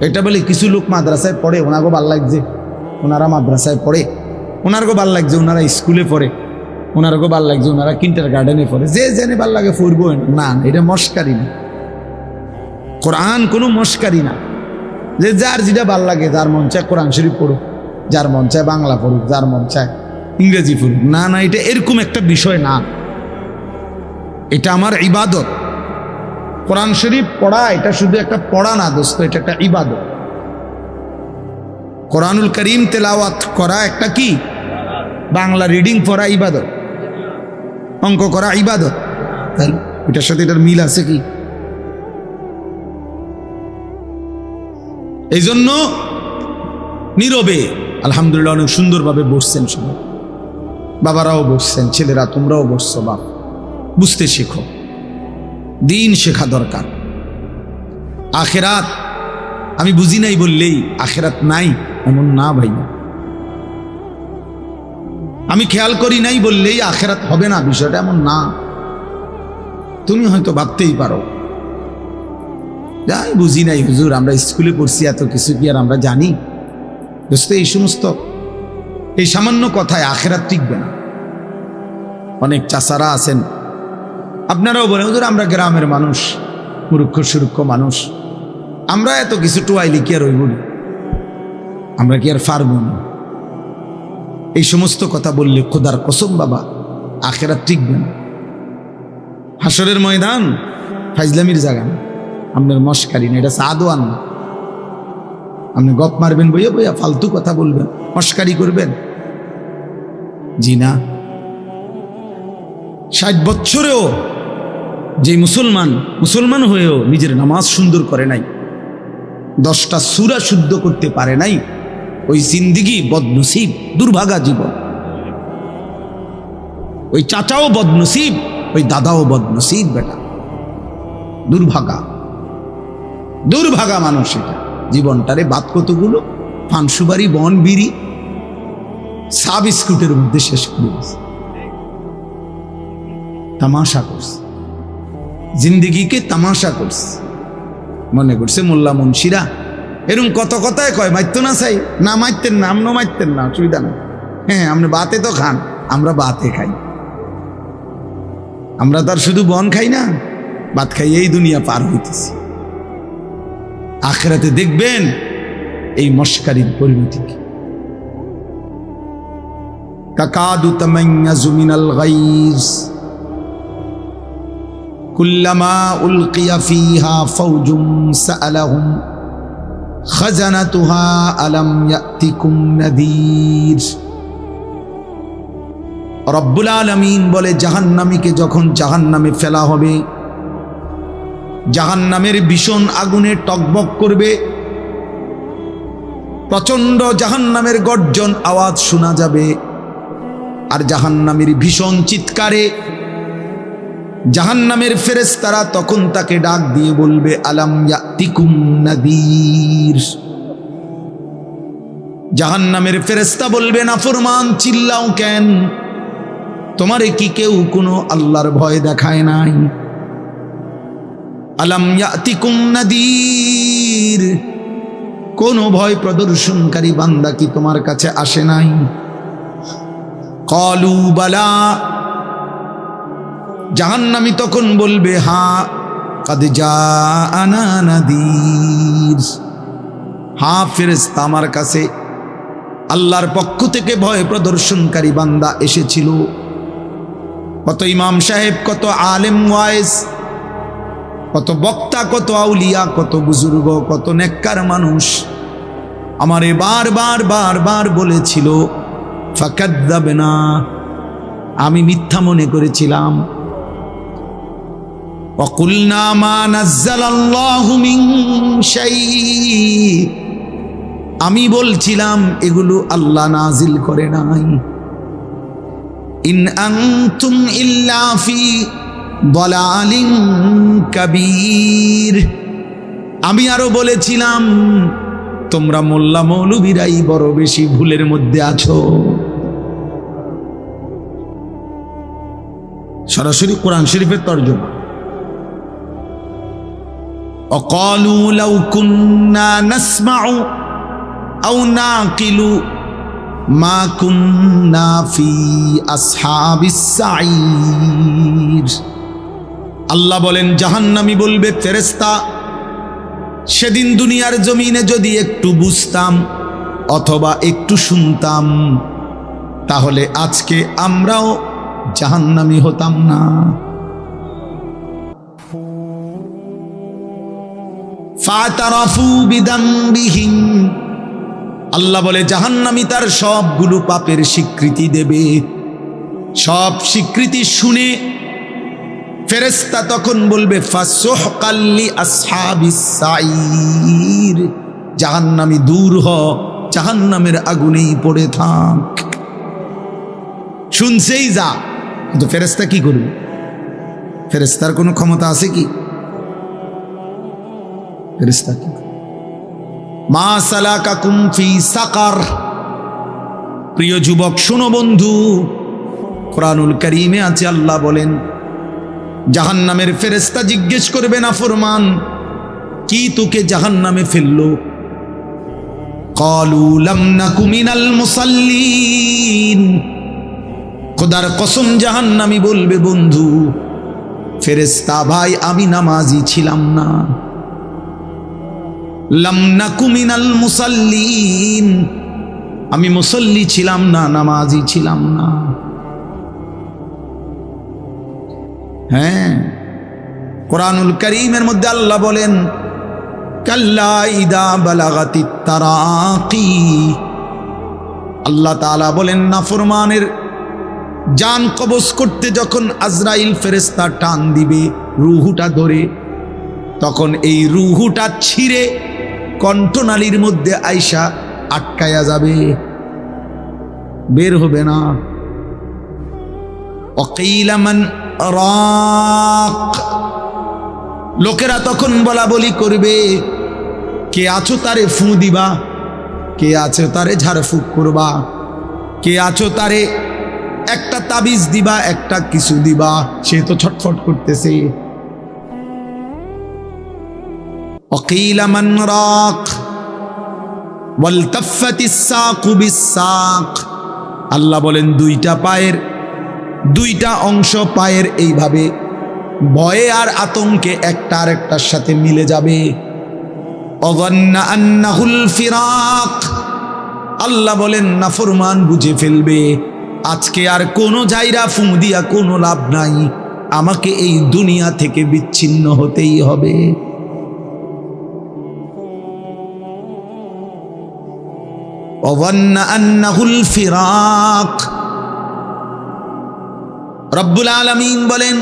এটা বলে কিছু লোক মাদ্রাসায় পড়ে, ওনাগো ভাল লাগছে, ওনারা মাদ্রাসায় পড়ে, ওনারগো ভাল লাগছে, ওনারা স্কুলে পড়ে, ওনারগো ভাল লাগছে, ওনারা কিন্টার গার্ডেনে পড়ে, যে জেনে ভাল লাগে পড়বো না। এটা মস্কারি না, কোরআন কোনো মস্কারি না। যে যার যেটা ভাল লাগে, যার মন চায় কোরআন শরীফ পড়ুক, যার মন চায় বাংলা পড়ুক, যার মন চায় ইংরেজি পড়ুক, না না, এটা এরকম একটা বিষয় না। এটা আমার ইবাদত। কোরআন শরীফ পড়া এটা শুধু একটা পড়া না দোস্ত, এটা একটা ইবাদত। কোরআনুল করিম তেলাওয়াত করা একটা কি, বাংলা রিডিং পড়া ইবাদত। অঙ্ক করা ইবাদত, তাহলে এটার সাথে এটার মিল আছে কি? এই জন্য নীরবে আলহামদুলিল্লাহ অনেক সুন্দরভাবে বসছেন সবাই, বাবারাও বসছেন, ছেলেরা তোমরাও বসছো। বাপ, বুঝতে শেখো, দিন শেখা দরকার। আখেরাত আমি বুঝি নাই বললেই আখেরাত নাই এমন না ভাই। আমি খেয়াল করি নাই বললেই আখেরাত হবে না, বিষয়টা এমন না। তুমি হয়তো ভাবতেই পারো যাই বুঝি নাই হুজুর, আমরা স্কুলে পড়ছি, এত কিছু কি আর আমরা জানি? দোস্ত, এই সমস্ত এই সামান্য কথায় আখেরাত টিকবে না। অনেক চাচারা আছেন, আপনারাও বলেন হুজুর আমরা গ্রামের মানুষ, মূর্খ সুরক্ষ মানুষ, আমরা এত কিছু টুয়াইলি কি আর ওই বলি, আমরা কি আর পারব না? এই সমস্ত কথা বললে খোদার কসম বাবা আখেরাত টিকবে না। হাসরের ময়দান ফাইজলামির জায়গা না, আপনার মস্কারি না, এটা সাদওয়ান না। আপনি গপ মারবেন বইয়া বইয়া, ফালতু কথা বলবেন, মস্কারি করবেন, জি না। 60 বছরেও যে মুসলমান হয়েও নিজের নামাজ সুন্দর করে নাই, 10টা সূরা শুদ্ধ করতে পারে নাই, ওই জিন্দিগি বদনসিব, দুর্ভাগা জীবন। ওই চাচাও বদনসিব, ওই দাদাও বদনসিব, বেটা দুর্ভাগা মানুষ। এটা জীবনটারে বাদ কতগুলো পানসুবারি বন বিড়ি সা বিস্কুটের মধ্যে শেষ করে দিয়েছে, তামাশা করছে, জিন্দিগিকে তামাশা করছে। মনে করছে মোল্লা মুন্সিরা এরকম কত কথায় কয়, মারতো না চাই না, মারতেন না, আমনও মারতেন না, অসুবিধা না। হ্যাঁ, আপনি বাতে তো খান, আমরা বাতে খাই, আমরা তো আর শুধু বন খাই না, ভাত খাই, এই দুনিয়া পার হইতেছি। আখিরাতে দেখবেন এই মস্কারির পরিণতি কি। তাকাদু তামাইয়াজু মিনাল গাইজ কুল্লামা উলকিয়া ফিহা ফাওজুম সাআলাহুম খাজানাতুহা আলাম ইয়াতিকুম নাযীর। রব্বুল আলামিন বলে, জাহান্নামীকে যখন জাহান্নামে ফেলা হবে, জাহান্নামের ভীষণ আগুনে টকবক করবে, প্রচন্ড জাহান্নামের গর্জন আওয়াজ শোনা যাবে, আর জাহান্নামের ভীষণ চিৎকারে জাহান্নামের ফেরেশতারা তখন তাকে ডাক দিয়ে বলবে, আলাম ইয়াতিকুম নাযীর। জাহান্নামের ফেরেশতা বলবে, নাফরমান চিল্লাও কেন, তোমারে কি কেউ কোনো আল্লাহর ভয় দেখায় নাই? আলাম ইয়াতিকুম নাযীর, কোন ভয় প্রদর্শনকারী বান্দা কি তোমার কাছে আসে নাই? ক্বালু বালা, জাহান্নামী তখন বলবে, হ্যাঁ, কাদ জাআনা নাযীর, হ্যাঁ ফেরেশতা, আমার কাছে আল্লাহর পক্ষ থেকে ভয় প্রদর্শনকারী বান্দা এসেছিল। কত ইমাম সাহেব, কত আলেম ওয়াইজ, কত বক্তা, কত আউলিয়া, কত বুজুর্গ, কত নেককার মানুষ আমারে বারবার বলেছিল, ফাকাযযাবনা, আমি মিথ্যা মনে করেছিলাম। ওয়াকুলনা মা নাযালাল্লাহু মিন শাই, আমি বলছিলাম এগুলো আল্লাহ নাজিল করে নাই। ইন আনতুম ইল্লা ফি দালালিন কাবীর, আমি আরো বলেছিলাম তোমরা মোল্লা মৌলবীরাই বড় বেশি ভুলের মধ্যে আছো। সরাসরি কোরআন শরীফের তরজমা। وقالوا لو كنا نسمع أو نعقل ما كنا في أصحاب السعير। আল্লাহ বলেন, জাহান্নামী বলবে, ফেরেশতা সেদিন দুনিয়ার জমিনে যদি একটু বুঝতাম অথবা একটু শুনতাম, তাহলে আজকে আমরাও জাহান্নামী হতাম না। ফাতারাফু বিদামবিহিম, আল্লাহ বলে জাহান্নামী তার সবগুলো পাপের স্বীকৃতি দেবে। সব স্বীকৃতি শুনে ফেরেশতা তখন বলবে ফাসুহকাল লি আসহাবিস সাইর, জাহান্নামী দূর হ, জাহান্নামের আগুনেই পড়ে থাক। শুনছেই যা, কিন্তু ফেরেশতা কি করবে? ফেরেশতার কোনো ক্ষমতা আছে কি? ফেরেশতা কি? মা সালাকাকুম ফি সাকার। প্রিয় যুবক শোনো বন্ধু, কোরআনুল কারীমে আছে আল্লাহ বলেন জাহান্নামের ফেরেশতা জিজ্ঞেস করবে নাফরমান, কি তোকে জাহান্নামে ফেললো? ক্বালু লাম নাকু মিনাল মুসাল্লিন। খোদার কসম জাহান্নামী বলবে বন্ধু ফেরেশতা ভাই আমি নামাজি ছিলাম না। লাম নাকু মিনাল মুসাল্লিন, আমি মুসল্লি ছিলাম না, নামাজি ছিলাম না। হ্যাঁ, কোরআনুল কারীমের মধ্যে আল্লাহ বলেন কাল্লা ইদা বালাগাতিত তারাকি। আল্লাহ তাআলা বলেন নাফরমানের জান কবজ করতে যখন আজরাইল ফেরেশতা টান দিবে রূহটা ধরে, তখন এই রূহটা ছিঁড়ে কণ্ঠনালীর মধ্যে আইসা আটকায়া যাবে, বের হবে না। ওয়াকিলা মান রাক, লোকেরা তখন বলা বলি করবে কে আছো তারে ফু দিবা, কে আছো তারে ঝাড়ফুঁক করবা, কে আছো তারে একটা তাবিজ দিবা, একটা কিছু দিবা, সে তো ছটফট করতেছে। ওয়াকিলা মান রাক ওয়ালতাফাতিস সাকু বিসাক। আল্লাহ বলেন দুইটা পায়ের দুইটা অংশ পায়ের এইভাবে ভয়ে আর আতঙ্কে একটা আর একটার সাথে মিলে যাবে। অযন্না আন্নাহুল ফিরাক। আল্লাহ বলেন নাফরমান বুঝে ফেলবে আজকে আর কোনো জায়গা ফু দিয়া কোনো লাভ নাই, আমাকে এই দুনিয়া থেকে বিচ্ছিন্ন হতেই হবে। অযন্না আন্নাহুল ফিরাক। রব্বুল আলামিন বলেন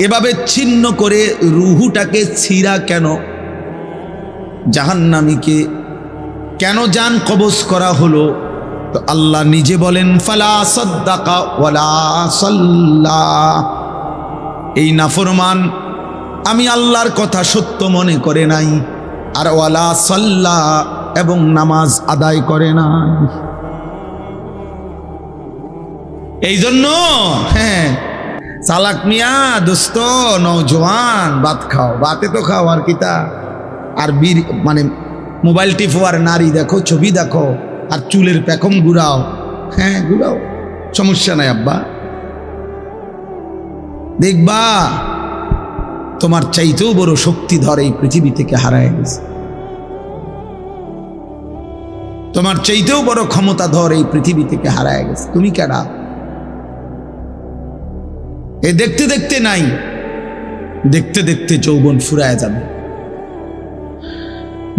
এভাবে ছিন্ন করে রুহুটাকে ছিঁড়া কেন, জাহান্নামীকে কেন জান কবজ করা হলো? তো আল্লাহ নিজে বলেন ফালা সাদ্দাকা ওয়ালা সাল্লা। এই নাফরমান আমি আল্লাহর কথা সত্য মনে করে নাই, আর ওয়ালা সাল্লা এবং নামাজ আদায় করে নাই। এই জন্য হ্যাঁ চালাক মিয়া দোস্ত নওজোয়ান ভাত খাও, ভাতে তো খাও আর কিতা, আর বীর মানে মোবাইল টিপো আর নারী দেখো, ছবি দেখো, আর চুলের পেখম ঘুরাও। হ্যাঁ ঘুরাও, সমস্যা নাই আব্বা, দেখবা তোমার চাইতেও বড় শক্তিধর এই পৃথিবী থেকে হারায় গেছে, তোমার চাইতেও বড় ক্ষমতাধর এই পৃথিবী থেকে হারায় গেছে। তুমি কেডা? এ দেখতে দেখতে নাই, দেখতে দেখতে যৌবন ফুরায় যাবে,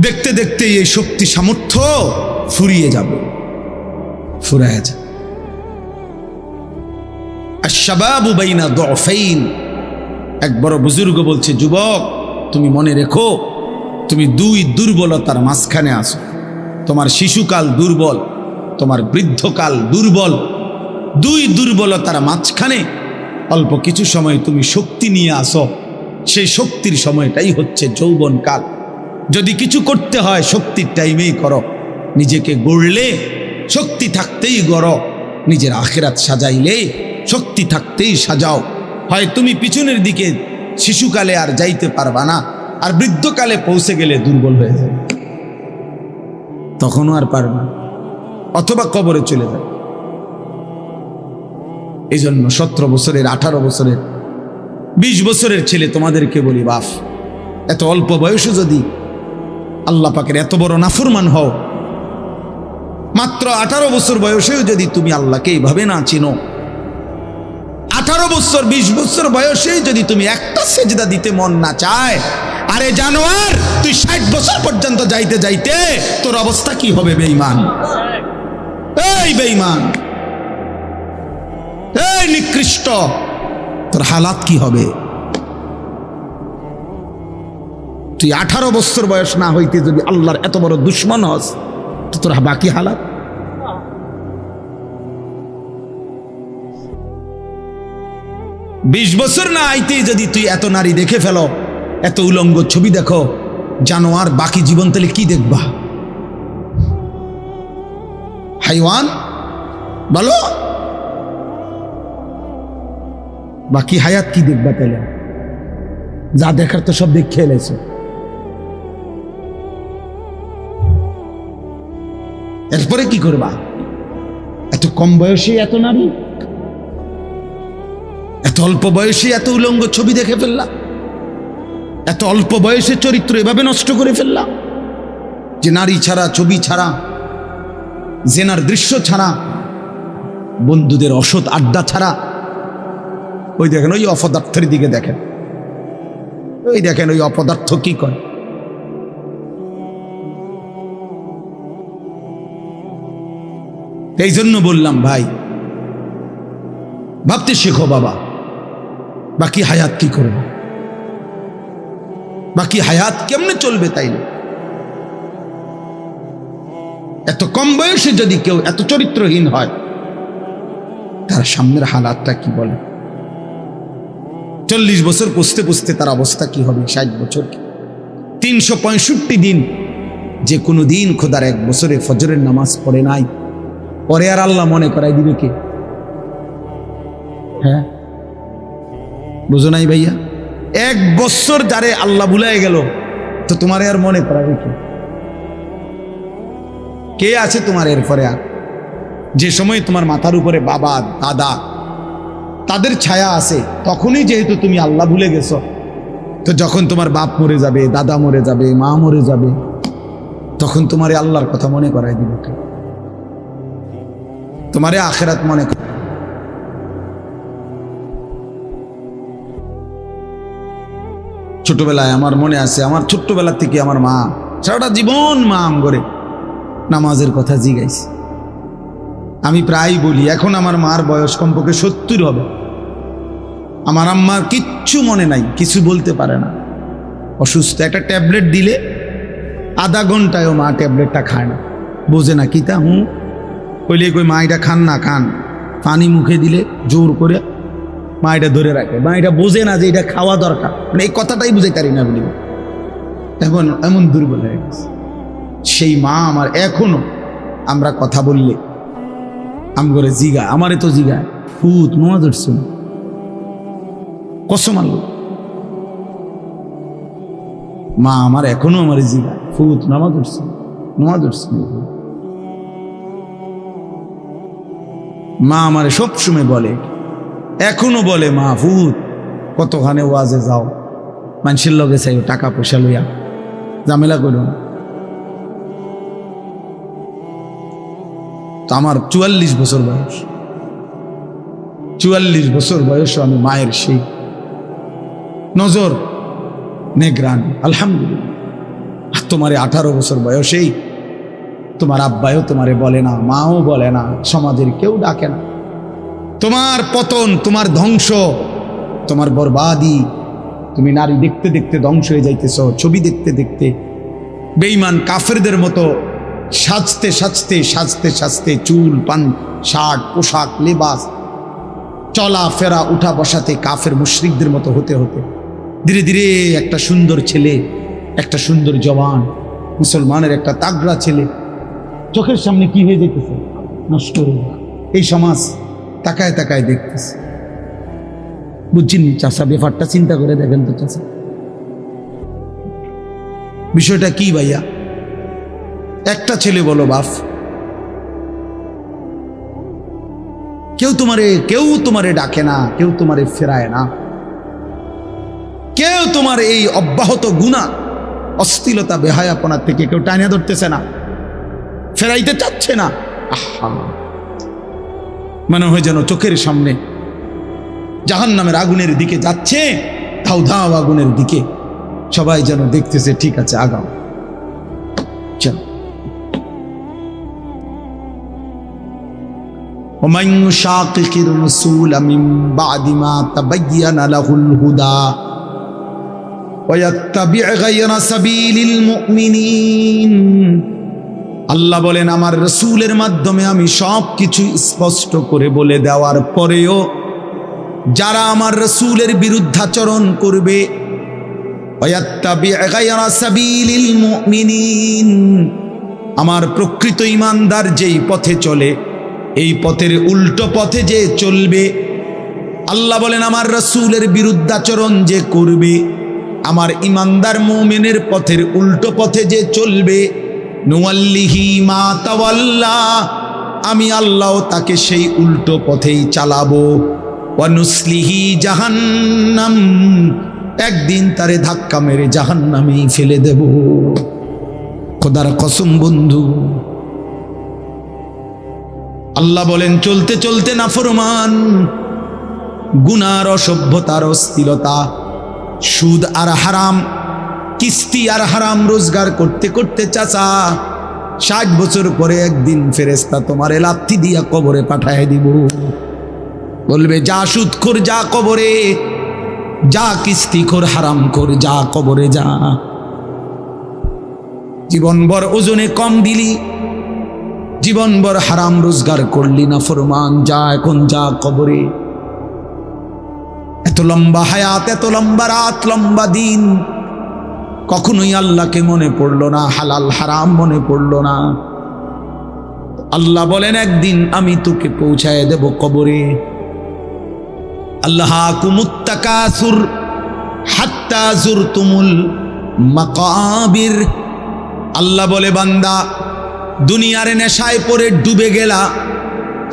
দেখতে দেখতে এই শক্তি সামর্থ্য ফুরিয়ে যাবে, ফুরায় যাবে। আশ-শাবাবু বাইনা দু'ফাইন। এক বড় বুজুর্গ বলছে যুবক তুমি মনে রেখো তুমি দুই দুর্বলতার মাঝখানে আছো। তোমার শিশুকাল দুর্বল, তোমার বৃদ্ধকাল দুর্বল, দুই দুর্বলতার মাঝখানে অল্প কিছু সময় তুমি শক্তি নিয়ে আসো, সেই শক্তির সময়টাই হচ্ছে যৌবনকাল। যদি কিছু করতে হয় শক্তির টাইমেই করো, নিজেকে গড়লে শক্তি থাকতেই গড়ো, নিজের আখিরাত সাজাইলে শক্তি থাকতেই সাজাও। হয় তুমি পিছনের দিকে শিশুকালে আর যাইতে পারবা না, আর বৃদ্ধকালে পৌঁছে গেলে দুর্বল হয়ে যাবে, তখনও আর পারবা, অথবা কবরে চলে যাবে। এই জন্য 17 বছরের 18 বছরের 20 বছরের ছেলে তোমাদেরকে বলি বাপ, এত অল্প বয়সে যদি আল্লাহ পাকের এত বড় নাফরমান হও, মাত্র 18 বছর বয়সেও যদি তুমি আল্লাহকে এইভাবে না চিনো, 18 বছর 20 বছর বয়সেই যদি তুমি একটা সেজদা দিতে মন না চায়, আরে জানোয়ার তুই 60 বছর পর্যন্ত যাইতে যাইতে তোর অবস্থা কি হবে বেঈমান? এই বেঈমান সবচেয়ে নিকৃষ্ট, তোর হালাত কি হবে? তুই 18 বছর বয়স না হইতে যদি আল্লাহর এত বড় দুশ্মন হস, তো তোর বাকি হালাত। বিশ বছর না আইতেই যদি তুই এত নারী দেখে ফেলো, এত উলঙ্গ ছবি দেখো, জানোয়ার, বাকি জীবন তাহলে কি দেখবা? হাইওয়ান বলো, বাকি হায়াত কি দেখবা তাহলে? যা দেখার তো সব দেখে এলেছো। এরপরে কি করবা? এত কম বয়সে এত নারী, এত অল্প বয়সে এত উলঙ্গ ছবি দেখে ফেললাম, এত অল্প বয়সে চরিত্র এভাবে নষ্ট করে ফেললাম যে নারী ছাড়া, ছবি ছাড়া, জেনার দৃশ্য ছাড়া, বন্ধুদের অসৎ আড্ডা ছাড়া। ওই দেখেন, ওই অপদার্থের দিকে দেখেন, ওই দেখেন ওই অপদার্থ কি করে। এই জন্য বললাম ভাই, ভাবতে শেখো বাবা, বাকি হায়াত কি করবে, বাকি হায়াত কেমনে চলবে। তাইলে এত কম বয়সে যদি কেউ এত চরিত্রহীন হয়, তার সামনের হালাতটা কি বলে? 40 বছর পুষতে পুষতে তার অবস্থা কি হবে? 60 বছর, 365 দিন, যে কোনো দিন খোদার 1 বছরে ফজরের নামাজ পড়ে নাই, পরে আর আল্লাহ মনে করাই দিবে কে? হ্যাঁ, বুঝো নাই ভাইয়া? 1 বছর যারে আল্লাহ ভুলাই গেল, তো তোমারে আর মনে করাবে কে? কে আছে তোমার এরপরে? আর যে সময় তোমার মাথার উপরে বাবা দাদা তাদের ছায়া আছে, তখনই যেহেতু তুমি আল্লাহ ভুলে গেছো, তো যখন তোমার বাপ মরে যাবে, দাদা মরে যাবে, মা মরে যাবে, তখন তোমারে আল্লাহর কথা মনে করাই দিবে কে? তোমারে আখিরাত মনে কর। ছোটবেলায় আমার মনে আছে, আমার ছোট্টবেলা থেকে আমার মা সারাটা জীবন মা আমগরে নামাজের কথা জিগাইছে। আমি প্রায় বলি, এখন আমার মার বয়স কমপক্ষে 70 হবে, আমার আম্মার কিচ্ছু মনে নাই, কিছু বলতে পারে না, অসুস্থ। একটা ট্যাবলেট দিলে আধা ঘন্টায়ও মা ট্যাবলেটটা খায় না, বোঝে না কিতা। কইলে কই মা এটা খান না, খান। পানি মুখে দিলে জোর করে মা এটা ধরে রাখে, মা এটা বোঝে না যে এটা খাওয়া দরকার, মানে এই কথাটাই বুঝাই পারি না বলি। এখন এমন দুর্বল হয়ে গেছে সেই মা আমার। এখনো আমরা কথা বললে আমগরে জিগা, আমারে তো জিগা, ফুত নোয়া ধরছ না, কসম আল্লাহ, মা আমার এখনো আমার জিগা, ফুত নামা ধরছ, নোয়া ধরছ। মা আমারে সবসময় বলে, এখনো বলে, মা ফুত কতখানে ওয়াজে যাও, মানুষের লগে চাই টাকা পয়সা লইয়া, ঝামেলা করো না। তো আমার 44 বছর বয়স, 44 বছর বয়স আমি মায়ের সেই নজর নেগ্রান, আলহামদুলিল্লাহ। আর তোমারে 18 বছর বয়সেই তোমার আব্বাও তোমারে বলে না, মাও বলে না, সমাজের কেউ ডাকে না। তোমার পতন, তোমার ধ্বংস, তোমার বরবাদি, তুমি নারী দেখতে দেখতে ধ্বংস হয়ে যাইতেছ, ছবি দেখতে দেখতে বেঈমান কাফেরদের মতো সাজতে সাজতে সাজতে সাজতে, চুল পান, শার্ট পোশাক লেবাস, চলা ফেরা উঠা বসাতে কাফের মুশরিকদের মতো হতে হতে ধীরে ধীরে একটা সুন্দর ছেলে, একটা সুন্দর জওয়ান মুসলমানের একটা তাগড়া ছেলে চোখের সামনে কি হয়ে যেতেছে, নষ্ট হয়ে। এই সমাজ তাকায় তাকায় দেখতেছে। বুঝছেন চাষা? ব্যাপারটা চিন্তা করে দেখেন তো চাষা, বিষয়টা কি ভাইয়া? একটা ছেলে বলো বাপ, কেউ তোমারে ডাকে না, কেউ তোমারে ফেরায় না, কেউ তোমার এই অব্যাহত গুনাহ, অশ্লীলতা, বেহায়াপনা থেকে কেউ টানিয়ে ধরতেছে না, ফেরাইতে চাচ্ছে না। আহা, মনে হয় যেন চোখের সামনে জাহান্নামের আগুনের দিকে যাচ্ছে, ধাও ধাও আগুনের দিকে, সবাই যেন দেখতেছে, ঠিক আছে আগাও, চল। ومن يشاقق الرسول من بعد ما تبين له الهدى ويتبع غير سبيل المؤمنين আল্লাহ বলেন আমার রাসূলের মাধ্যমে আমি সব কিছু স্পষ্ট করে বলে দেওয়ার পরেও যারা আমার রাসূলের বিরুদ্ধাচরণ করবে ওয়াত্তাবি' গায়রা সাবিলিল মুমিনিন আমার প্রকৃত ঈমানদার যেই পথে চলে এই পথের উল্টো পথে যে চলবে আল্লাহ বলেন আমার রাসূলের বিরুদ্ধাচরণ যে করবে আমার ঈমানদার মুমিনের পথের উল্টো পথে যে চলবে নুওয়াল্লিহি মা তাওয়াল্লা আমি আল্লাহ তাকে সেই উল্টো পথেই চালাবো ওয়া নুসলিহি জাহান্নাম একদিন তারে ধাক্কা মেরে জাহান্নামেই ফেলে দেব খোদার কসম বন্ধু আল্লাহ বলেন চলতে চলতে নাফরমান গুনার অসভ্যতার অস্থিরতা সুদ আর হারাম কিস্তি আর হারাম রোজগার করতে করতে চাচা 60 বছর পরে একদিন ফেরেশতা তোমারে লাথি দিয়া কবরে পাঠায় দিব বলবে যা সুদখোর যা কবরে যা কিস্তিখোর হারামখোর যা কবরে যা জীবনভর ওজনে কম দিলি জীবনভর হারাম রোজগার করলি না ফরমান যা এখন যা কবরে এত লম্বা হায়াত এত লম্বা রাত লম্বা দিন কখনোই আল্লাহকে মনে পড়লো না হালাল হারাম মনে পড়লো না আল্লাহ বলেন একদিন আমি তোকে পৌঁছায় দেব কবরে আল্লাহাকুমুত তাকাসুর হাত্তা যুরতুমুল মাকাবির আল্লাহ বলে বান্দা দুনিয়ার নেশায় পড়ে ডুবে গেলা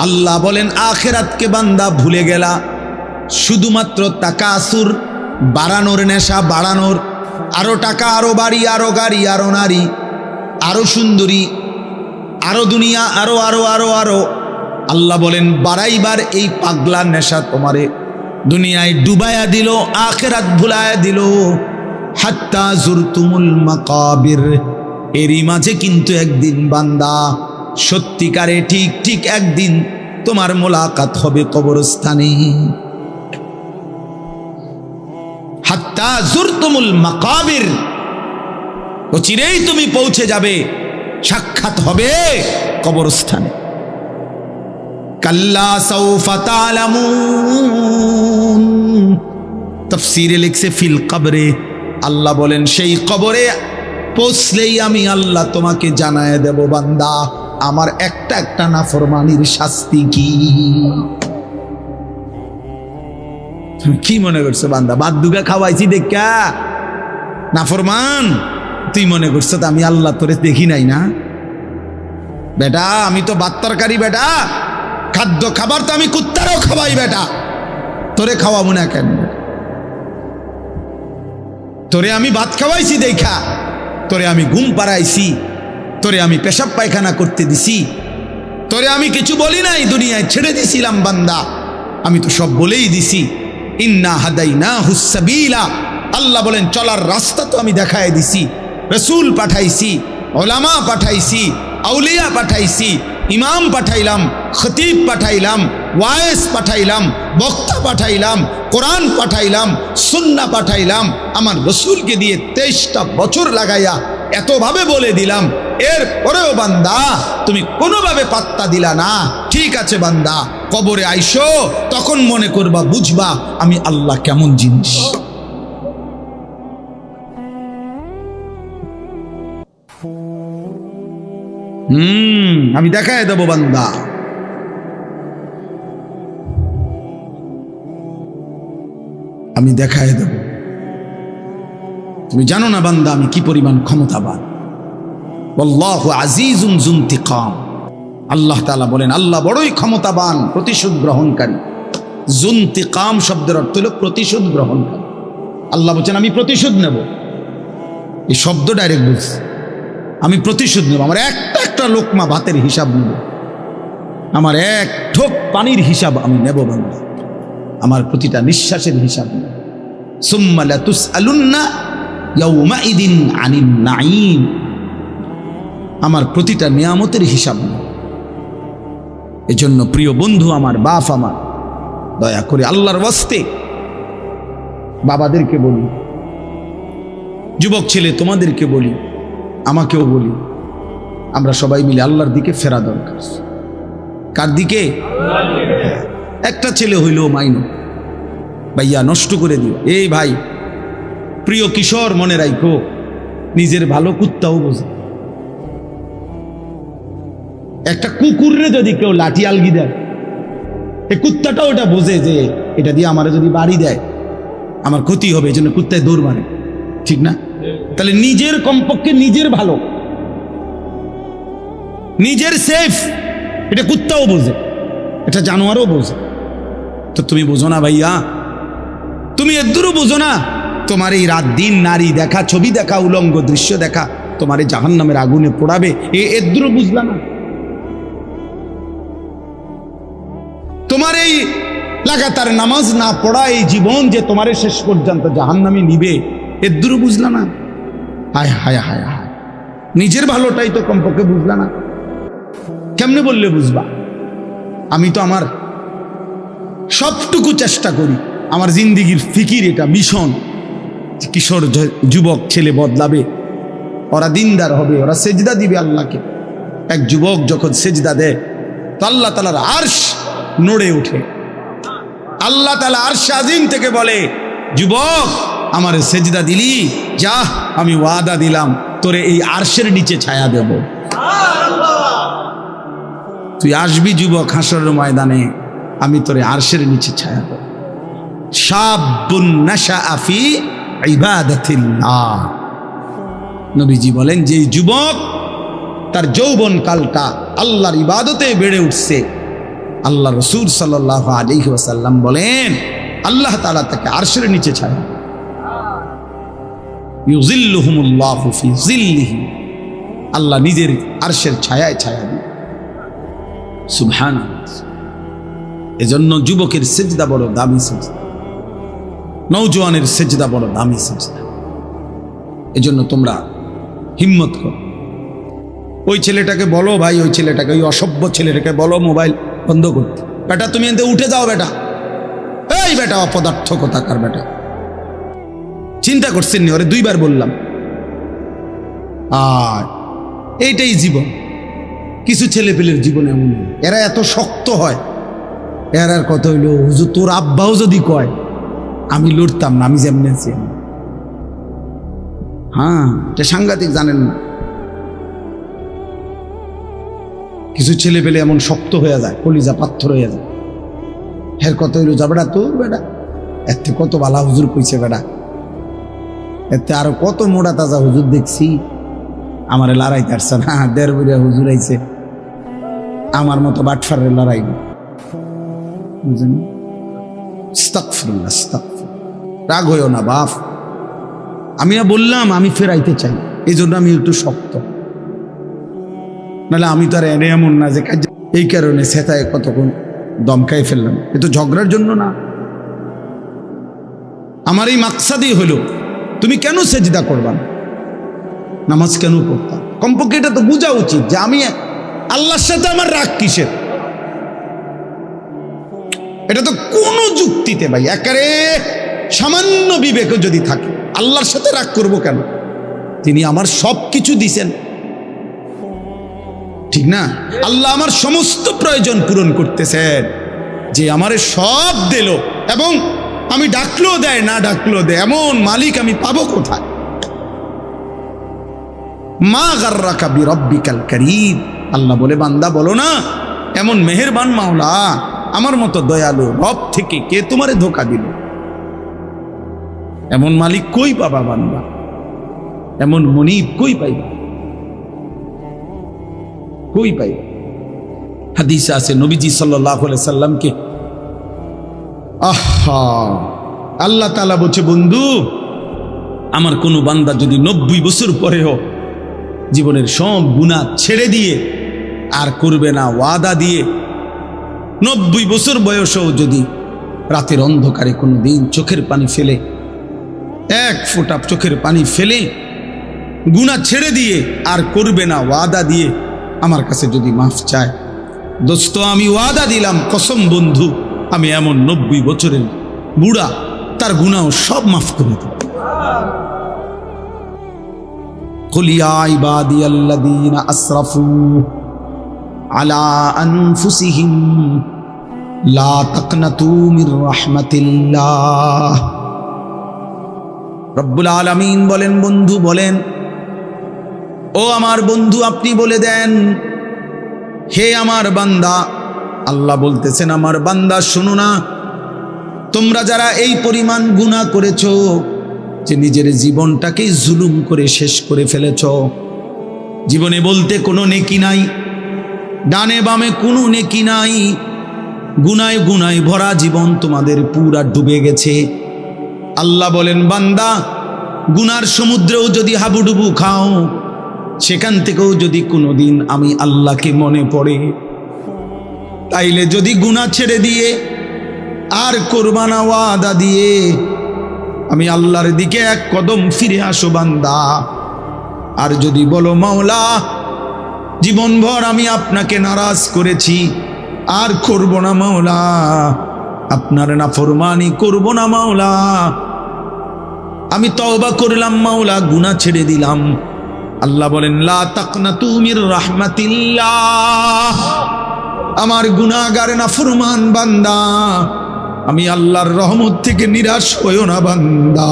আল্লাহ বলেন আখিরাতকে বান্দা ভুলে গেলা শুধুমাত্র তাকাসুর বাড়ানোর নেশা বাড়ানোর আরো টাকা আরো বাড়ি আরো গাড়ি আরো নারী আরো সুন্দরী আরো দুনিয়া আরো আরো আরো আরো আল্লাহ বলেন বাড়াইবার এই পাগলা নেশা তোমারে দুনিয়ায় ডুবায়া দিল আখিরাত ভুলায়া দিল হাত্তা যুরতুমুল মাকাবির এরই মাঝে কিন্তু একদিন বান্দা সত্যিকারে ঠিক ঠিক একদিন তোমার মোলাকাত হবে কবরস্থানে হাত্তা যুরতুমুল মাকাবির অচিরেই তুমি পৌঁছে যাবে সাক্ষাৎ হবে কবরস্থানে কাল্লা সাউফা তা'লামুন তাফসীরে লিখছে ফিল কবরে আল্লাহ বলেন সেই কবরে পৌঁছলেই আমি আল্লাহ তোমাকে জানায় দেব বান্দা আমার একটা একটা নাফরমানির শাস্তি কি তুমি কি মনে করছো বান্দা বাদ দুগা খাওয়াইছি দেখা নাফরমান তুই মনে করছো তো আমি আল্লাহ তোরে দেখি নাই না বেটা আমি তো ভাত তরকারি বেটা খাদ্য খাবার তো আমি কুত্তারও খাওয়াই বেটা তোরে খাওয়াবো না কেন তোরে আমি ভাত খাওয়াইছি দেখা তোরে আমি ঘুম পাড়াইছি তোরে আমি পেশাব পায়খানা করতে দিছি তোরে আমি কিছু বলি নাই দুনিয়ায় ছেড়ে দিছিলাম বান্দা আমি তো সব বলেই দিছি ইন্না হাদাইনাহুস সাবিলা আল্লাহ বলেন চলার রাস্তা তো আমি দেখায় দিছি রাসূল পাঠাইছি উলামা পাঠাইছি আউলিয়া পাঠাইছি ইমাম পাঠাইলাম খতিব পাঠাইলাম ওয়াইজ পাঠাইলাম বক্তা পাঠাইলাম কোরআন পাঠাইলাম সুন্নাহ পাঠাইলাম আমার রাসূলকে দিয়ে 23টা বছর লাগাইয়া এতভাবে বলে দিলাম এর পরেও বান্দা তুমি কোনোভাবে পাত্তা দিলা না ঠিক আছে বান্দা কবরে আইসো তখন মনে করবা বুঝবা আমি আল্লাহ কেমন জিনিস আমি দেখায় দেব বান্দা আমি দেখায় দেব তুমি জানো না বান্দা আমি কি পরিমাণ ক্ষমতাবান আল্লাহু আজিজুন যুনতিকাম আল্লাহ তাআলা বলেন আল্লাহ বড়ই ক্ষমতাবান প্রতিশোধ গ্রহণকারী যুনতিকাম শব্দের অর্থ হলো প্রতিশোধ গ্রহণকারী আল্লাহ বলেন আমি প্রতিশোধ নেব এই শব্দ ডাইরেক্ট বলছে আমি প্রতিশোধ নেব আমার একটা একটা লোকমা ভাতের হিসাব নেব আমার এক ঠোক পানির হিসাব আমি নেব বান্দা আমার প্রতিটা নিঃশ্বাসের হিসাব নেব সুম্মা লাতুসআলুন্না ইয়াউমাইদিন আনিন নাঈম আমার প্রতিটা নিয়ামতের হিসাব নেব এজন্য প্রিয় বন্ধু আমার, বাপ আমার, দয়া করে আল্লাহর ওয়াস্তে বাবাদেরকে বলি, যুবক ছেলে তোমাদেরকে বলি, আমাকেও বলি, আমরা সবাই মিলে আল্লাহর দিকে ফেরা দরকার। কার দিকে? একটা ছেলে হইলেও মাইনো ভাইয়া নষ্ট করে দিও। এই ভাই, প্রিয় কিশোর, মনে রাখো, নিজের ভালো কুত্তাও বোঝে। একটা কুকুররে যদি কেউ লাঠি আলগি দেয়, এই কুত্তাটাও ওটা বোঝে যে এটা দিয়ে আমার যদি বাড়ি দেয় আমার ক্ষতি হবে, এই জন্য কুত্তায় দৌড় মারে, ঠিক না? তাহলে নিজের, কমপক্ষে নিজের ভালো, নিজের সেফ, এটা কুত্তাও বোঝে, এটা জানোয়ারও বোঝে। তো তুমি বোঝো না ভাইয়া, তুমি এদুরও বোঝো না? তোমার এই রাত দিন নারী দেখা, ছবি দেখা, উলঙ্গ দৃশ্য দেখা তোমার এই জাহান্নামের আগুনে পোড়াবে, এদুরও বুঝলা না? তোমার এই লাগাতার নামাজ না পড়া এই জীবন যে তোমারে শেষ পর্যন্ত জাহান্নামে নিবে, এদুরও বুঝলা না? হায় হায় হায় হায়, নিজের ভালোটাই তো কমপক্ষে বুঝলা না। কেমনে বললে বুঝবা? আমি তো আমার সবটুকু চেষ্টা করি, আমার জিন্দিগির ফিকির, এটা মিশন, কিশোর যুবক ছেলে বদলাবে, ওরা দিনদার হবে, ওরা সেজদা দিবে আল্লাহকে। এক যুবক যখন সেজদা দেয় তো আল্লাহ তাআলার আরশ নড়ে ওঠে। আল্লাহ তাআলা আরশ আজিম থেকে বলে, যুবক আমার সেজদা দিলি, যা, আমি ওয়াদা দিলাম তোরে এই আরশের নিচে ছায়া দেব। তুই আসবি যুবক হাসরের ময়দানে, আমি তোরে আরশের নিচে ছায়া দেব। শাবুন নাশাআ ফি ইবাদাতিল্লাহ, নবীজি বলেন, যে যুবক তার যৌবন কালটা আল্লাহর ইবাদতে বেড়ে উঠছে, আল্লাহ রাসূল সাল্লাল্লাহু আলাইহি ওয়াসাল্লাম বলেন, আল্লাহ তাআলা তাকে আরশের নিচে ছায়া, ইউযিল্লুহুমুল্লাহু ফি যিল্লিহি, আল্লাহ নিজের আরশের ছায়ায় ছায়া দিবেন। সুবহানাল্লাহ। এজন্য যুবকের সেজদা বড় দামি সেজদা, নওজোয়ানের সেজদা বড় দামি সেজদা। এজন্য তোমরা হিম্মত করো। ওই ছেলেটাকে বলো ভাই, ওই ছেলেটাকে, ওই অসভ্য ছেলেটাকে বলো মোবাইল বন্ধ করতে। বেটা তুমি এতে উঠে যাও বেটা, এই বেটা অপদার্থ কোথাকার বেটা। চিন্তা করছেন নি? ওরে দুইবার বললাম। আর এইটাই জীবন। কিছু ছেলে পেলের জীবনে এমন, এরা এত শক্ত হয়, এরার কথা হইল, হুজুর তোর আব্বাও যদি কয় আমি লড়তাম না, আমি যেমন আছি। হ্যাঁ, এটা সাংঘাতিক, জানেন না? কিছু ছেলে পেলে এমন শক্ত হয়ে যায়, কলিজা পাথর হয়ে যায়। হের কথা হইল, যা বেটা তোর বেটা, এতে কত বালা হুজুর কইছে বেটা, এতে আরো কত মোটা তাজা হুজুর দেখছি, আমারে লড়াই কাটছে না, 1.5 বুড়িয়া হুজুর আইছে, আমার মতো বাটফারে লড়াই। বুঝলেন? আস্তাগফিরুল্লাহ, আস্তাগফিরুল্লাহ। রাগ হইও না বাপ, আমি বললাম আমি ফেরাইতে চাই, এই জন্য আমি একটু শক্ত, নাহলে আমি তো আর এমন না যে এই কারণে সেতায় কতক্ষণ দমকাই ফেললাম। এ তো ঝগড়ার জন্য না, আমার এই মাকসাদই হলো তুমি কেন সেজদা করবা না, নামাজ কেন পড়তাম? কমপক্ষে এটা তো বোঝা উচিত যে আমি আল্লাহর সাথে আমার রাগ কিসের। এটা তো কোনো যুক্তিতে ভাই, একেবারে সামান্য বিবেকও যদি থাকে, আল্লাহর সাথে রাগ করব কেন? তিনি আমার সব কিছু দিছেন, ঠিক না? আল্লাহ আমার সমস্ত প্রয়োজন পূরণ করতেছেন, যে আমারে সব দিল, এবং আমি ডাকলেও দেয়, না ডাকলেও দেয়, এমন মালিক আমি পাবো কোথায়? মা গাররাকা বিরব্বিকাল কারীম, আল্লাহ বলে, বান্দা বলো না, এমন মেহেরবান মাওলা, আমার মতো দয়ালু রব থেকে কে তোমারে ধোঁকা দিল? এমন মালিক কই পাবা বান্দা, এমন মনিব কই পাইবা, কই পাইবা? হাদিসে আছে নবীজি সাল্লাল্লাহু আলাইহি সাল্লামকে আল্লাহ তাআলা বলছে, বন্ধু আমার কোনো বান্দা যদি 90 বছর পরেও জীবনের সব গুনাহ ছেড়ে দিয়ে আর করবে না ওয়াদা দিয়ে, 90 বছর বয়সেও যদি রাতের অন্ধকারে কোনো দিন চোখের পানি ফেলে, এক ফোঁটা চোখের পানি ফেলে গুনাহ ছেড়ে দিয়ে আর করবে না ওয়াদা দিয়ে আমার কাছে যদি মাফ চায়, দোস্ত আমি ওয়াদা দিলাম, কসম বন্ধু, আমি এমন 90 বছরের বুড়া, তার গুনাহ সব মাফ করে দেব। কুল ইয়া ইবাদিয়াল্লাযীনা আসরাফু আলা আনফুসিহিম লা তাকনাতু মির রাহমাতিল্লাহ। রব্বুল আলামিন বলেন, বন্ধু বলেন, ও আমার বন্ধু আপনি বলে দেন, হে আমার বান্দা, আল্লাহ বলতেছেন আমার বান্দা শোনো না, তোমরা যারা এই পরিমাণ গুনাহ করেছো যে নিজের জীবনটাকে জুলুম করে শেষ করে ফেলেছ, জীবনে বলতে কোনো নেকি নাই, ডানে বামে কোনো নেকি নাই, গুনায় গুনায় ভরা জীবন তোমাদের পুরা ডুবে গেছে। আল্লাহ বলেন বান্দা, গুনার সমুদ্রেও যদি হাবুডুবু খাও, সেখান থেকেও যদি কোনোদিন আমি আল্লাহকে মনে পড়ে, তাইলে যদি গুনাহ ছেড়ে দিয়ে আর কোরবানা ওয়াদা দিয়ে আমি আল্লাহর দিকে এক কদম ফিরে আসো বান্দা, আর যদি বলো মাওলা জীবনভর আমি আপনাকে নারাজ করেছি, আর করব না মাওলা, আপনার নাফরমানি করব না মাওলা, আমি তওবা করলাম মাওলা, গুনাহ ছেড়ে দিলাম, আল্লাহ বলেন লা তাকনাতু মির রাহমাতিল্লাহ, আমার গুনাহগার নাফরমান বান্দা, আমি আল্লাহর রহমত থেকে নিরাশ হইও না বান্দা।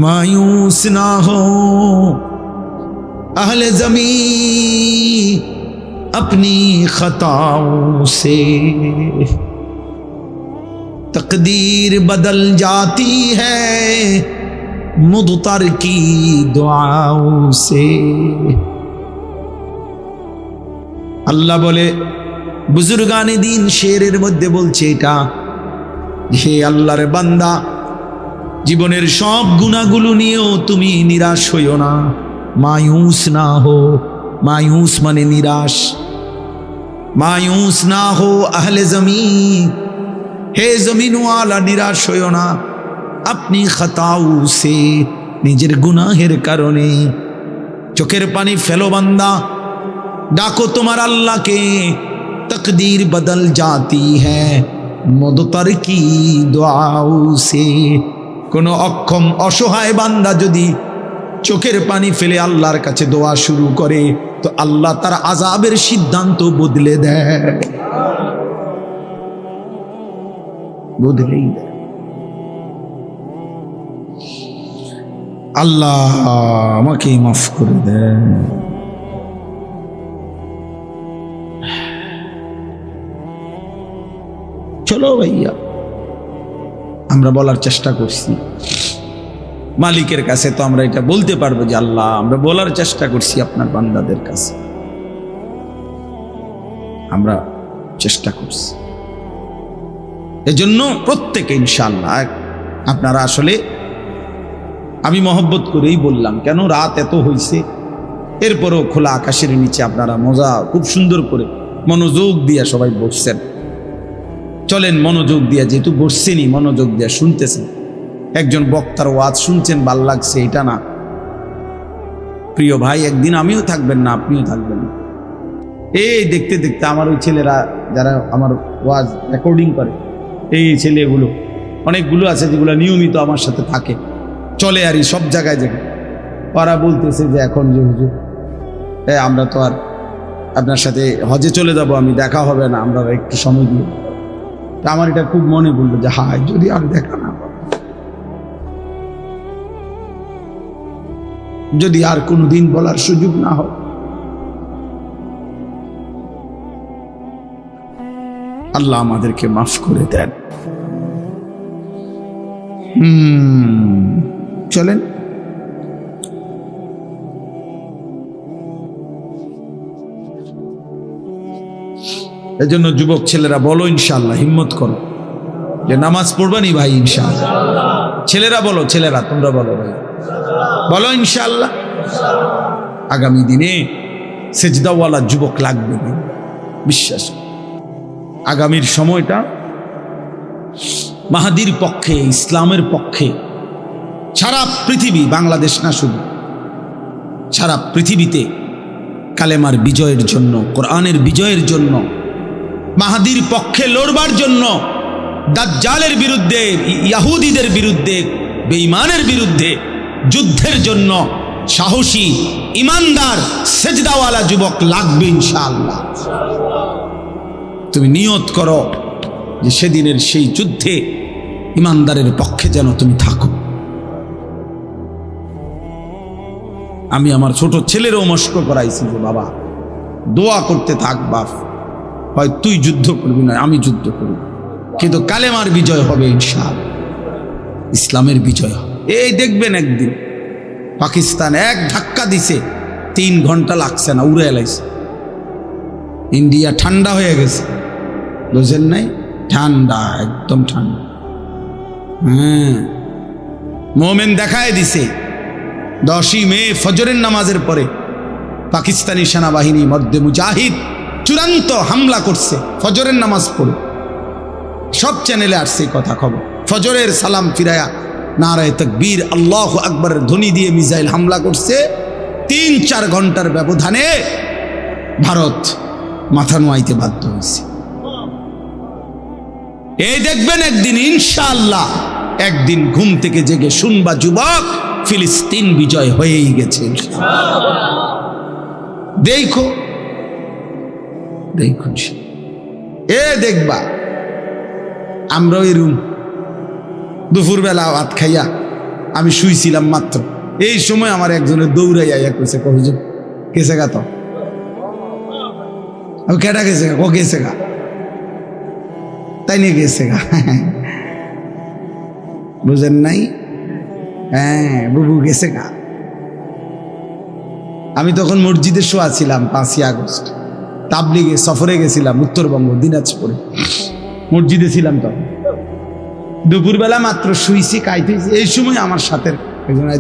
मायूस ना हो अहले ज़मीं अपनी खताओं से, तकदीर बदल जाती है मुदतर की दुआओं से। আল্লাহ বলে, বুজুর্গানে দিন শেরের মধ্যে বলছে এটা, হে আল্লাহর বান্দা, জীবনের সব গুনাহগুলো নিয়েও তুমি নিরাশ হইও না, মায়ুস না হো, মায়ুস মানে নিরাশ, মায়ুস না হো আহলে জমিন, হে জমিনওয়ালা নিরাশ হইও না, আপনি খতাউ সে, নিজের গুনাহের কারণে চোখের পানি ফেলো বান্দা, ডাকো তোমার আল্লাহকে, তকদীর বদল জাতি হ্যায় মুদতার কি দুআও সে। কোন অক্ষম অসহায় বান্দা যদি চোখের পানি ফেলে আল্লাহর কাছে দোয়া শুরু করে, তো আল্লাহ তার আযাবের সিদ্ধান্ত বদলে দেয়, বদলেই দেয়। আল্লাহ আমাকে মাফ করে দেয়। চলো ভাইয়া, আমরা বলার চেষ্টা করছি মালিকের কাছে, তো আমরা এটা বলতে পারবো যে আল্লাহ আমরা বলার চেষ্টা করছি আপনার বান্দাদের কাছে, আমরা চেষ্টা করছি। এজন্য প্রত্যেকে ইনশাআল্লাহ, আপনারা আসলে আমি মহব্বত করেই বললাম, কেন রাত এত হয়েছে, এরপরও খোলা আকাশের নিচে আপনারা মজা খুব সুন্দর করে মনোযোগ দিয়ে সবাই বসছেন। চলেন মনোযোগ দিয়া, যেহেতু বসছেনই মনোযোগ দিয়া শুনতেছেন, একজন বক্তার ওয়াজ শুনছেন ভাল লাগছে এটা না, প্রিয় ভাই একদিন আমিও থাকবেন না, আপনিও থাকবেন না। এই দেখতে দেখতে আমার ওই ছেলেরা যারা আমার ওয়াজ রেকর্ডিং করে, এই ছেলেগুলো অনেকগুলো আছে যেগুলো নিয়মিত আমার সাথে থাকে, চলে আর সব জায়গায় জায়গায়, ওরা বলতেছে যে এখন যে হুজুর আমরা তো আর আপনার সাথে হজে চলে যাব, আমি দেখা হবে না, আমরা একটু সময় দিই। তা আমার এটা খুব মনে পড়লো যে হায় যদি আর দেখা না, যদি আর কোনো দিন বলার সুযোগ না হয়। আল্লাহ আমাদেরকে মাফ করে দেন। চলেন এজন্য যুবক ছেলেরা বলো ইনশাআল্লাহ, হিম্মত করো যে নামাজ পড়বানি ভাই ইনশাআল্লাহ। ছেলেরা বলো, ছেলেরা তোমরা বলো ভাই, বলো ইনশাআল্লাহ। আগামী দিনে সেজদাওয়ালা যুবক লাগবে, বিশ্বাস। আগামীর সময়টা মাহাদির পক্ষে, ইসলামের পক্ষে সারা পৃথিবী, বাংলাদেশ না শুধু, সারা পৃথিবীতে কালেমার বিজয়ের জন্য, কোরআনের বিজয়ের জন্য, মাহাদির পক্ষে লড়বার জন্য, দাজ্জালের বিরুদ্ধে, ইহুদিদের বিরুদ্ধে, বেঈমানের বিরুদ্ধে যুদ্ধের জন্য সাহসী, ইমানদার, সেজদাওয়ালা যুবক লাগবে ইনশাআল্লাহ। তুমি নিয়ত করো যে সেদিনের সেই যুদ্ধে ইমানদারের পক্ষে যেন তুমি থাকো। আমি আমার ছোট ছেলেরও মস্ক করাইছি যে বাবা দোয়া করতে থাক বাপ, হয় তুই যুদ্ধ করবি না আমি যুদ্ধ করব, কিন্তু কালেমার বিজয় হবে ইনশাআল্লাহ, ইসলামের বিজয় হবে। এই দেখবেন একদিন পাকিস্তান এক ধাক্কা দিছে, 3 ঘন্টা লাগছে না, উড়ে এলাইছে। ইন্ডিয়া ঠান্ডা হয়ে গেছে, বুঝেন নাই? ঠান্ডা, একদম ঠান্ডা। হ্যাঁ, মোমেন দেখায় দিছে 10ই মে ফজরের নামাজের পরে পাকিস্তানি সেনাবাহিনী মধ্যে মুজাহিদ চূড়ান্ত হামলা করছে ফজরের নামাজ পড়ে। সব চ্যানেলে আসছে কথা খবর। ফজরের সালাম ফিরায়া নারায়ে তাকবীর আল্লাহু আকবরের ধ্বনি দিয়ে মিসাইল হামলা করছে। 3-4 ঘন্টার ব্যবধানে ভারত মাথা নোয়াইতে বাধ্য হয়েছে। এই দেখবেন একদিন ইনশাআল্লাহ, একদিন ঘুম থেকে জেগে শুনবা যুবক ফিলিস্তিন বিজয় হয়েই গেছে। দেখো দেখো, এ দেখবা আমরা ওই রুম দুপুরবেলা ভাত খাইয়া আমি শুইছিলাম মাত্র, এই সময় আমার একজনের দৌড়াইয়া কইছে, হুজুর গেছে গা, তো কেটা গেছে গা, গেছে গা, তাই নিয়ে গেছে গা, বুঝেন নাই? হ্যাঁ, বুবু গেছে গা। আমি তখন মসজিদে শোয়া ছিলাম, 5ই আগস্ট তাবলিগে সফরে গেছিলাম উত্তরবঙ্গ দিনাজপুরে, মসজিদে ছিলাম তখন। দুপুরবেলা মাত্র শুইছি, খাইতেছি, এই সময় আমার সাথে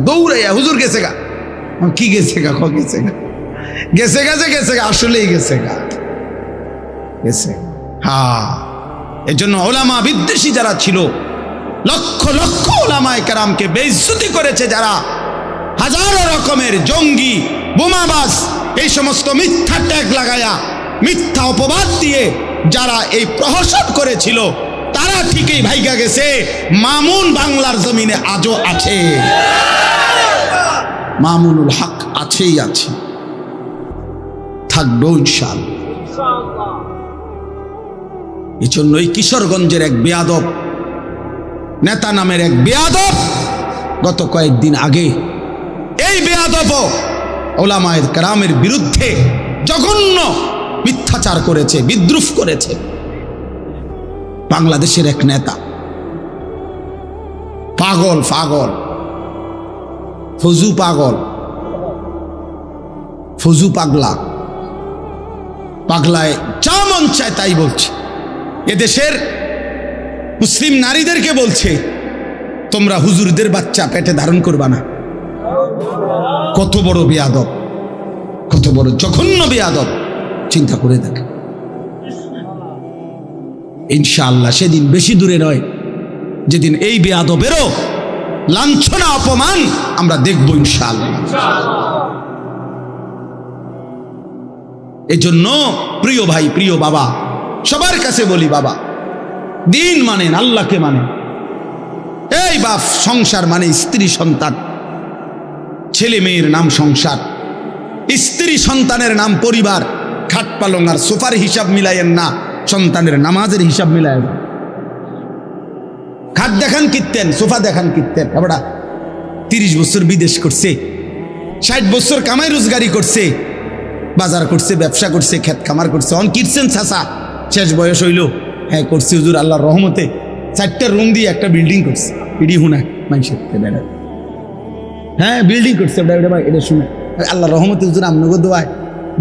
দৌড়াইয়া হুজুর গেছে গা। কি গেছে গা? গেছে গা, গেছে গা, যে গেছে গা, আসলেই গেছে গা, গেছে। হ্যাঁ, এজন্য ওলামা বিদ্বেষী যারা ছিল, লক্ষ লক্ষ ওলামায়ে কেরামকে বেইজ্জতি করেছে যারা, হাজারো রকমের জঙ্গি, বোমাবাজ, এই সমস্ত মিথ্যা ট্যাগ লাগায়া, মিথ্যা অপবাদ দিয়ে যারা এই প্রহসন করেছিল, তারা ঠিকই ভাইগা গেছে। মামুন বাংলার জমিনে আজও আছে, মামুনুল হক আছেই আছে, থাকবেও ইনশাআল্লাহ। এই জন্য এই কিশোরগঞ্জের এক বেয়াদব নেতা নামের এক বেয়াদব গত কয়েকদিন আগে, এই বেয়াদব ওলামায়ে কেরামের বিরুদ্ধে জঘন্য মিথ্যাচার করেছে, বিদ্রুপ করেছে। বাংলাদেশের এক নেতা, পাগল পাগল, ফজু পাগল, ফজু পাগলা, পাগলায় যা মন চায় তাই বলছে। এদেশের মুসলিম নারীদেরকে বলছে, তোমরা হুজুরদের বাচ্চা পেটে ধারণ করবা না। কত বড় বেয়াদব, কত বড় জঘন্য বেয়াদব, চিন্তা করে দেখে। ইনশাআল্লাহ সেদিন বেশি দূরে নয়, যেদিন এই বেয়াদবেরও লাঞ্ছনা অপমান আমরা দেখব ইনশাআল্লাহ। এজন্য প্রিয় ভাই, প্রিয় বাবা, সবার কাছে বলি, বাবা দিন মানেন, আল্লাহকে মানেন। এই বাপ, সংসার মানে স্ত্রী সন্তান, ছেলে মেয়ের নাম সংসার, স্ত্রী সন্তানের নাম পরিবার। খাট পালং আর সোফার হিসাব মিলাইয়েন না, সন্তানের নামাজের হিসাব মিলাইয়েন। খাট দেখান কিনতেন, সোফা দেখান কিনতেন। এবার 30 বছর বিদেশ করছে, 60 বছর কামাই রোজগারি করছে, বাজার করছে, ব্যবসা করছে, ক্ষেত খামার করছে। অন কিনছেন চাচা, শেষ বয়স হইল, হ্যাঁ করছে হুজুর আল্লাহর রহমতে 4টা রুম দিয়ে একটা বিল্ডিং করছে। এডি হুনা মানুষের বেড়া, হ্যাঁ বিল্ডিং করছে, এটা শুনে আল্লাহর রহমতে হুজুর আমনগো দোয়ায়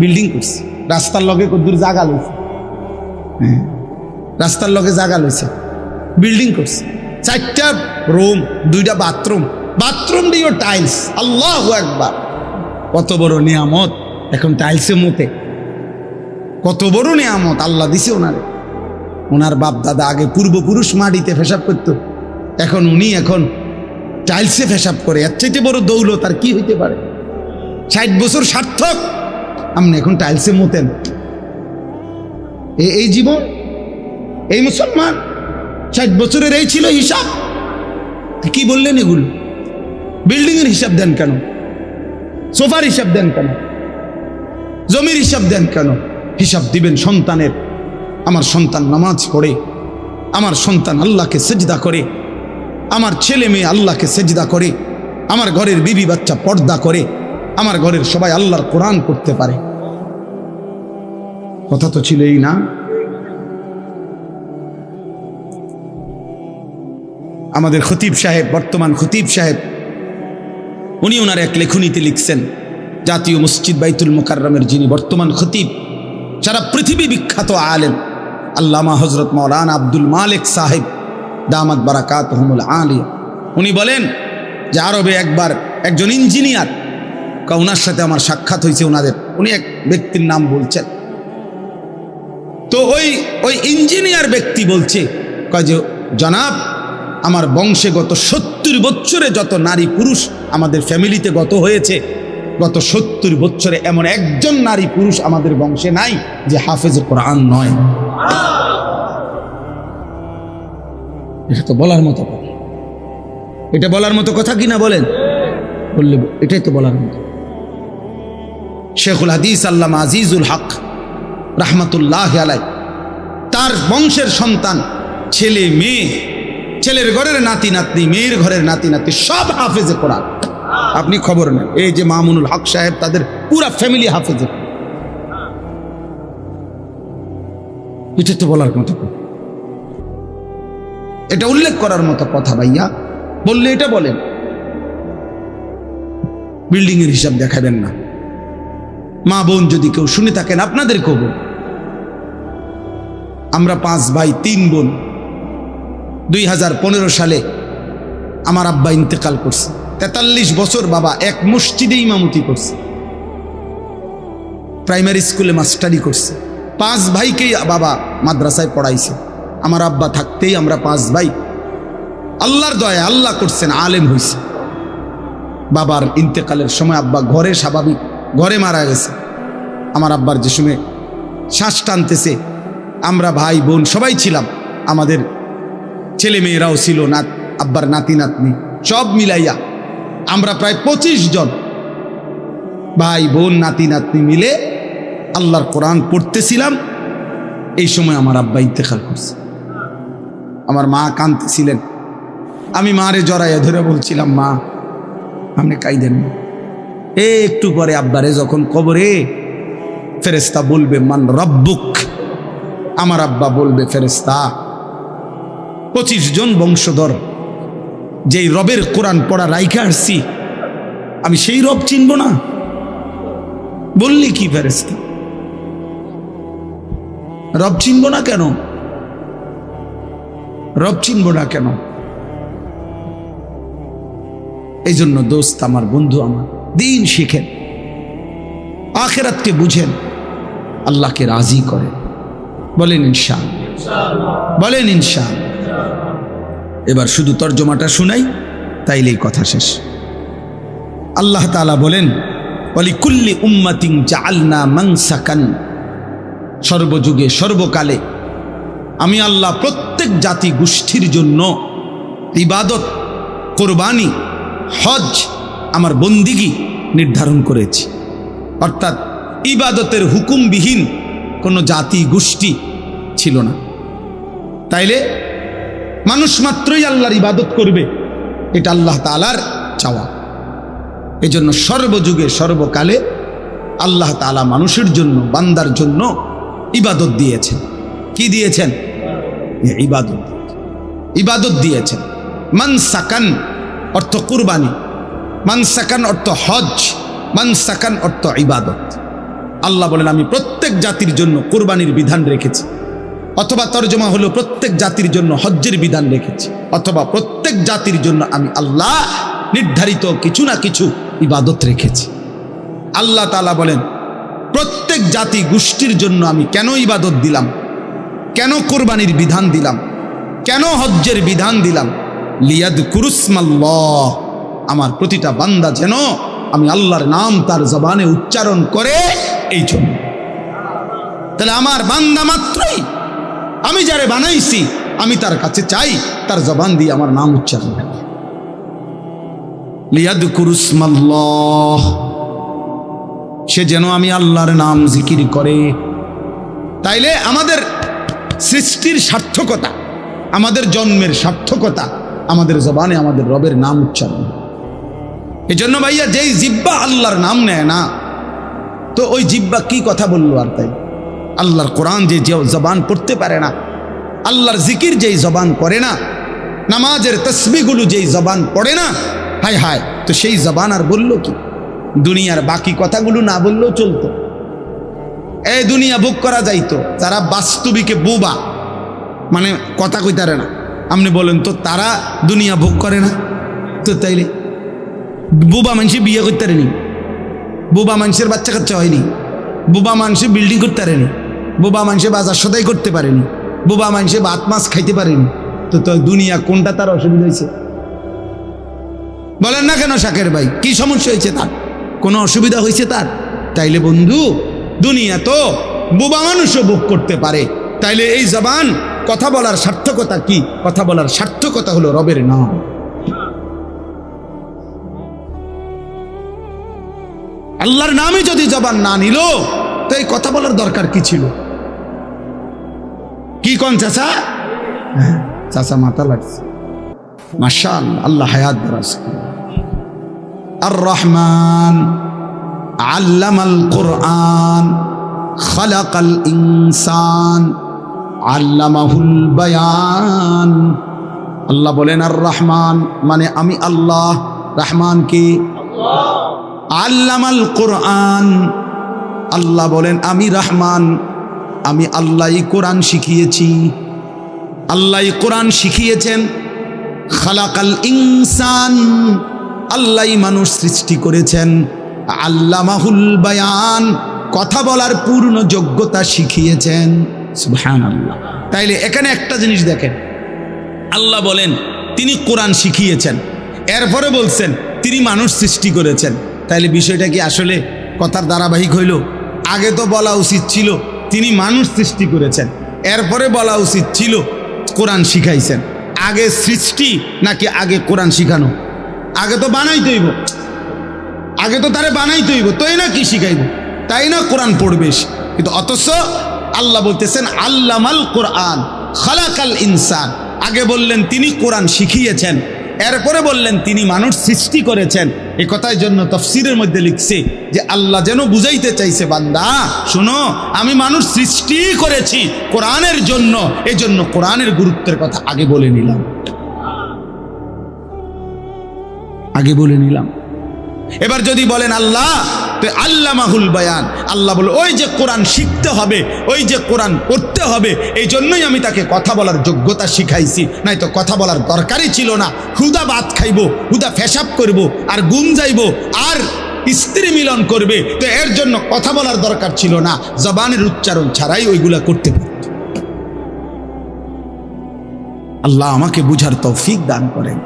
বিল্ডিং করছে। রাস্তার লগে কদ্দুর জাগা লইছে, হ্যাঁ রাস্তার লগে জাগা লইছে, বিল্ডিং করছে। 4টা রুম, 2টা বাথরুম, বাথরুম দিয়েও টাইলস। আল্লাহু আকবার, কত বড় নিয়ামত। এখন টাইলসে মতে, কত বড় নিয়ামত আল্লাহ দিছে ওনারে। ওনার বাপ দাদা আগে পূর্বপুরুষ মাটিতে পেশাব করতো, এখন উনি এখন টাইলসে পেশাব করে, এর চাইতে বড় দৌলত আর কি হইতে পারে? 60 বছর সার্থক, আপনি এখন টাইলসে মতেন। এই জীবন, এই মুসলমান, 60 বছরের এই ছিল হিসাব। কি বললেন এগুলো? বিল্ডিং এর হিসাব দেন কেন? সোফার হিসাব দেন কেন? জমির হিসাব দেন কেন? হিসাব দিবেন সন্তানের। আমার সন্তান নামাজ পড়ে, আমার সন্তান আল্লাহকে সেজদা করে, আমার ছেলে মেয়ে আল্লাহকে সেজদা করে, আমার ঘরের বিবি বাচ্চা পর্দা করে, আমার ঘরের সবাই আল্লাহর কোরআন পড়তে পারে। কথা তো ছিল এই না? আমাদের খতিব সাহেব, বর্তমান খতিব সাহেব, উনি ওনার এক লেখনীতে লিখছেন, জাতীয় মসজিদ বাইতুল মুকাররমের যিনি বর্তমান খতিব, সারা পৃথিবী বিখ্যাত আলেম আল্লামা হযরত মাওলানা আব্দুল মালিক সাহেব দামাত বারাকাতুহুমুল আলিয়া, উনি বলেন যে আরবে একবার একজন ইঞ্জিনিয়ার, ওনার সাথে আমার সাক্ষাৎ হয়েছে ওনাদের, উনি এক ব্যক্তির নাম বলছেন। তো ওই ইঞ্জিনিয়ার ব্যক্তি বলছে, কয় যে জনাব, আমার বংশে গত 70 বছরে যত নারী পুরুষ আমাদের ফ্যামিলিতে গত হয়েছে, গত 70 বছরে এমন একজন নারী পুরুষ আমাদের বংশে নাই যে হাফেজ কোরআন নয়। এটা তো বলার মতো কথা, এটা বলার মতো কথা কিনা বলেন? বললে এটাই তো বলার মতো। শেখুল হাদিস আল্লামা আজিজুল হক রাহমাতুল্লাহ আলাই, তার বংশের সন্তান, ছেলে মেয়ে, ছেলের ঘরের নাতি নাতনি, মেয়ের ঘরের নাতি নাতনি সব হাফেজে কোরআন। আপনি খবর নেন, এই যে মামুনুল হক সাহেব, তাদের পুরা ফ্যামিলি হাফেজে। এটা তো বলার মতো কথা, এটা উল্লেখ করার মতো কথা ভাইয়া। বললে এটা বলেন, বিল্ডিং এর হিসাব দেখাবেন না। মা বোন যদি কেউ শুনে থাকেন, আপনাদের কবর, আমরা 5 ভাই 3 বোন। 2015 সালে আমার আব্বা ইন্তেকাল করছে। 43 বছর বাবা এক মসজিদে ইমামতি করছে, প্রাইমারি স্কুলে মাস্টারি করছে। 5 ভাইকেই বাবা মাদ্রাসায় পড়াইছে। আমার আব্বা থাকতেই আমরা 5 ভাই, আল্লাহর দয়া আল্লাহ করছেন, আলেম হয়েছে। বাবার ইন্তেকালের সময় আব্বা ঘরে, স্বাভাবিক ঘরে মারা গেছে। আমার আব্বার যে সময় শ্বাস টানতেছে, আমরা ভাই বোন সবাই ছিলাম, আমাদের ছেলে মেয়েরাও ছিল, আব্বার নাতি নাতনি সব মিলাইয়া আমরা প্রায় 25 জন ভাই বোন নাতি নাতনি মিলে আল্লাহর কোরআন পড়তেছিলাম। এই সময় আমার আব্বা ইন্তেকাল করছে। আমার মা কাঁদতেছিলেন, আমি মারে জড়াইয়া ধরে বলছিলাম, মা আপনি কাইদেন না। একটু পরে আব্বারে যখন কবরে, ফেরেশতা বলবে মান রব্বুক, আমার আব্বা বলবে ফেরেশতা 25 জন বংশধর যেই রবের কোরআন পড়া রাইখা আসছি, আমি সেই রব চিনব না? বললি কি ফেরেশতা? রব চিনব না কেন? রব চিনব না কেন? এই জন্য দোস্ত আমার, বন্ধু আমার, দিন শিখেন, আখিরাতকে বুঝেন, আল্লাহকে রাজি করেন। বলেন ইনশাআল্লাহ, বলেন ইনশাআল্লাহ। এবার শুধু তর্জমাটা শুনাই, তাইলেই কথা শেষ। আল্লাহ তাআলা বলেন, ওয়ালিকুল্লি উম্মাতিন জাআলনা মানসাকান, সর্বযুগে সর্বকালে আমি আল্লাহ প্রত্যেক জাতি গোষ্ঠীর জন্য ইবাদত, কোরবানি, হজ, আমার বন্দিগি নির্ধারণ করেছি। অর্থাৎ ইবাদতের হুকুমবিহীন কোনো জাতি গোষ্ঠী ছিল না। তাইলে মানুষ মাত্রই আল্লাহর ইবাদত করবে, এটা আল্লাহ তাআলার চাওয়া। এই জন্য সর্বযুগে সর্বকালে আল্লাহ তাআলা মানুষের জন্য, বান্দার জন্য ইবাদত দিয়েছেন। কি দিয়েছেন? ইবাদত, ইবাদত দিয়েছেন। মানসাকান অর্থ কুরবানি, মানসাকান অর্থ হজ, মানসাকান অর্থ ইবাদত। আল্লাহ বলেন আমি প্রত্যেক জাতির জন্য কুরবানির বিধান রেখেছি, অথবা তরজমা হলো প্রত্যেক জাতির জন্য হজ্জের বিধান রেখেছি, অথবা প্রত্যেক জাতির জন্য আমি আল্লাহ নির্ধারিত কিছু না কিছু ইবাদত রেখেছি। আল্লাহ তাআলা বলেন প্রত্যেক জাতি গোষ্ঠীর জন্য আমি কেন ইবাদত দিলাম, কেন কোরবানির বিধান দিলাম, কেন হজ্জের বিধান দিলাম? লিয়াযকুরুসমাল্লাহ, আমার প্রতিটা বান্দা যেন আমি আল্লাহর নাম তার জবানে উচ্চারণ করে, এই জন্য। তাহলে আমার বান্দা মাত্রই, আমি যারে বানাইছি আমি তার কাছে চাই তার জবান দিয়ে আমার নাম উচ্চারণ করে। লিয়াযকুরু ইসমাল্লাহ, সে যেন আমি আল্লাহর নাম জিকির করে। তাইলে আমাদের সৃষ্টির সার্থকতা, আমাদের জন্মের সার্থকতা আমাদের জবানে আমাদের রবের নাম উচ্চারণ। এই জন্য ভাইয়া, যেই জিব্বা আল্লাহর নাম নেয় না, তো ওই জিব্বা কি কথা বললো আর? তাই আল্লাহর কোরআন যে জবান পড়তে পারে না, আল্লাহর জিকির যেই জবান করে না, নামাজের তসবিহগুলো যেই জবান পড়ে না, হায় হায়, তো সেই জবান আর বললো কি? দুনিয়ার বাকি কথাগুলো না বললেও চলতো। এই দুনিয়া ভোগ করা যাইতো। যারা বাস্তবিকে বোবা, মানে কথা কইতারে না, আপনি বলেন তো তারা দুনিয়া ভোগ করে না? তো তাইলে বোবা মানুষে বিয়ে করতে পারেনি, বোবা মানুষের বাচ্চা কাচ্চা হয়নি, বোবা মানুষে বিল্ডিং করতে পারেনি, বোবা মানুষে বাজার সদাই করতে পারেনি, বোবা মানুষে ভাত মাছ খাইতে পারেনি। তো দুনিয়া কোনটা তার অসুবিধা হয়েছে? বলেন না কেন শাকের ভাই, কি সমস্যা হয়েছে তার? কোনো অসুবিধা হয়েছে তার? তাইলে বন্ধু, দুনিয়া তো বোবা মানুষও ভোগ করতে পারে। তাইলে এই জবান কথা বলার সার্থকতা কি? কথা বলার সার্থকতা হলো রবের নাম। আল্লাহর নামই যদি জবান না নিল, তো এই কথা বলার দরকার কি ছিল? কি কোন চাচা? চাচা মাথা লাগছে। মাশাআল্লাহ, আল্লাহ হায়াত দারাজ করুন। আর রহমান আল্লামাল কুরআন খালাকাল ইনসান আল্লামাহুল বায়ান। আল্লাহ বলেন আর রহমান, মানে আমি আল্লাহ। রহমান কি? আল্লামাল কুরআন, আল্লাহ বলেন আমি রহমান, আমি আল্লাহই কোরআন শিখিয়েছি। আল্লাহই কোরআন শিখিয়েছেন। খালাকাল ইনসান, আল্লাহই মানুষ সৃষ্টি করেছেন। আল্লামাহুল বায়ান, কথা বলার পূর্ণ যোগ্যতা শিখিয়েছেন। সুবহানাল্লাহ। তাইলে এখানে একটা জিনিস দেখেন, আল্লাহ বলেন তিনি কোরআন শিখিয়েছেন, এরপরে বলছেন তিনি মানুষ সৃষ্টি করেছেন। তাইলে বিষয়টা কি আসলে কথার ধারাবাহিক হইল? আগে তো বলা উচিত ছিল তিনি মানুষ সৃষ্টি করেছেন, এরপরে বলা উচিত ছিল কোরআন শিখাইছেন। আগে সৃষ্টি নাকি আগে কোরআন শিখানো? আগে তো বানাইতে হইব, আগে তো তারে বানাইতে হইব, তাই না কি শিখাইব, তাই না কোরআন পড়বে। কিন্তু অথচ আল্লাহ বলতেছেন আল্লামাল কোরআন খালাকাল ইনসান। আগে বললেন তিনি কোরআন শিখিয়েছেন, এরপরে বললেন তিনি মানুষ সৃষ্টি করেছেন। এই কথার জন্য তাফসীরের মধ্যে লিখছে যে আল্লাহ যেন বুঝাইতে চাইছে, বান্দা শোনো, আমি মানুষ সৃষ্টি করেছি কোরআনের জন্য, এজন্য কোরআনের গুরুত্বের কথা আগে বলে নিলাম, আগে বলে নিলাম। এবার যদি বলেন আল্লাহ তো আল্লামাহুল বায়ান, আল্লাহ বলে ওই যে কোরআন শিখতে হবে, ওই যে কোরআন পড়তে হবে, এই জন্যই আমি তাকে কথা বলার যোগ্যতা শিখাইছি, নাই তো কথা বলার দরকারই ছিল না। হুদা ভাত খাইব, হুদা পেশাব করব, আর ঘুম যাইব, আর স্ত্রী মিলন করবে, তো এর জন্য কথা বলার দরকার ছিল না। জবানের উচ্চারণ ছাড়াই ওইগুলা করতে পারত। আল্লাহ আমাকে বুঝার তৌফিক দান করেন।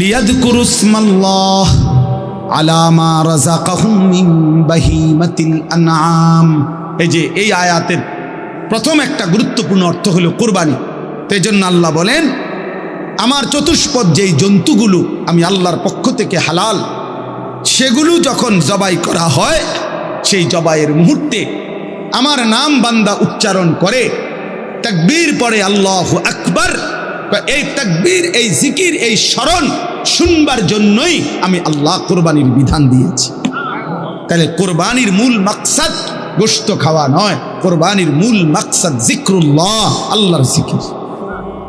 লিয়াযকুরু ইসমাল্লাহ আলা মা রাযাকাহুম মিন বাহিমাতিল আনআম। এই যে এই আয়াতের প্রথম একটা গুরুত্বপূর্ণ অর্থ হলো কুরবানি। তাই জন্য আল্লাহ বলেন আমার চতুষ্পদ যেই জন্তুগুলো আমি আল্লাহর পক্ষ থেকে হালাল, সেগুলো যখন জবাই করা হয়, সেই জবাইয়ের মুহূর্তে আমার নাম বান্দা উচ্চারণ করে, তাকবীর পড়ে আল্লাহু আকবার, এই তাকবীর, এই জিকির, এই স্মরণ শুনবার জন্যই আমি আল্লাহ কোরবানির বিধান দিয়েছি। তাহলে কোরবানির মূল মাকসাদ গোশত খাওয়া নয়, কোরবানির মূল মাকসাদ জিক্রুল্লাহ, আল্লাহর জিকির।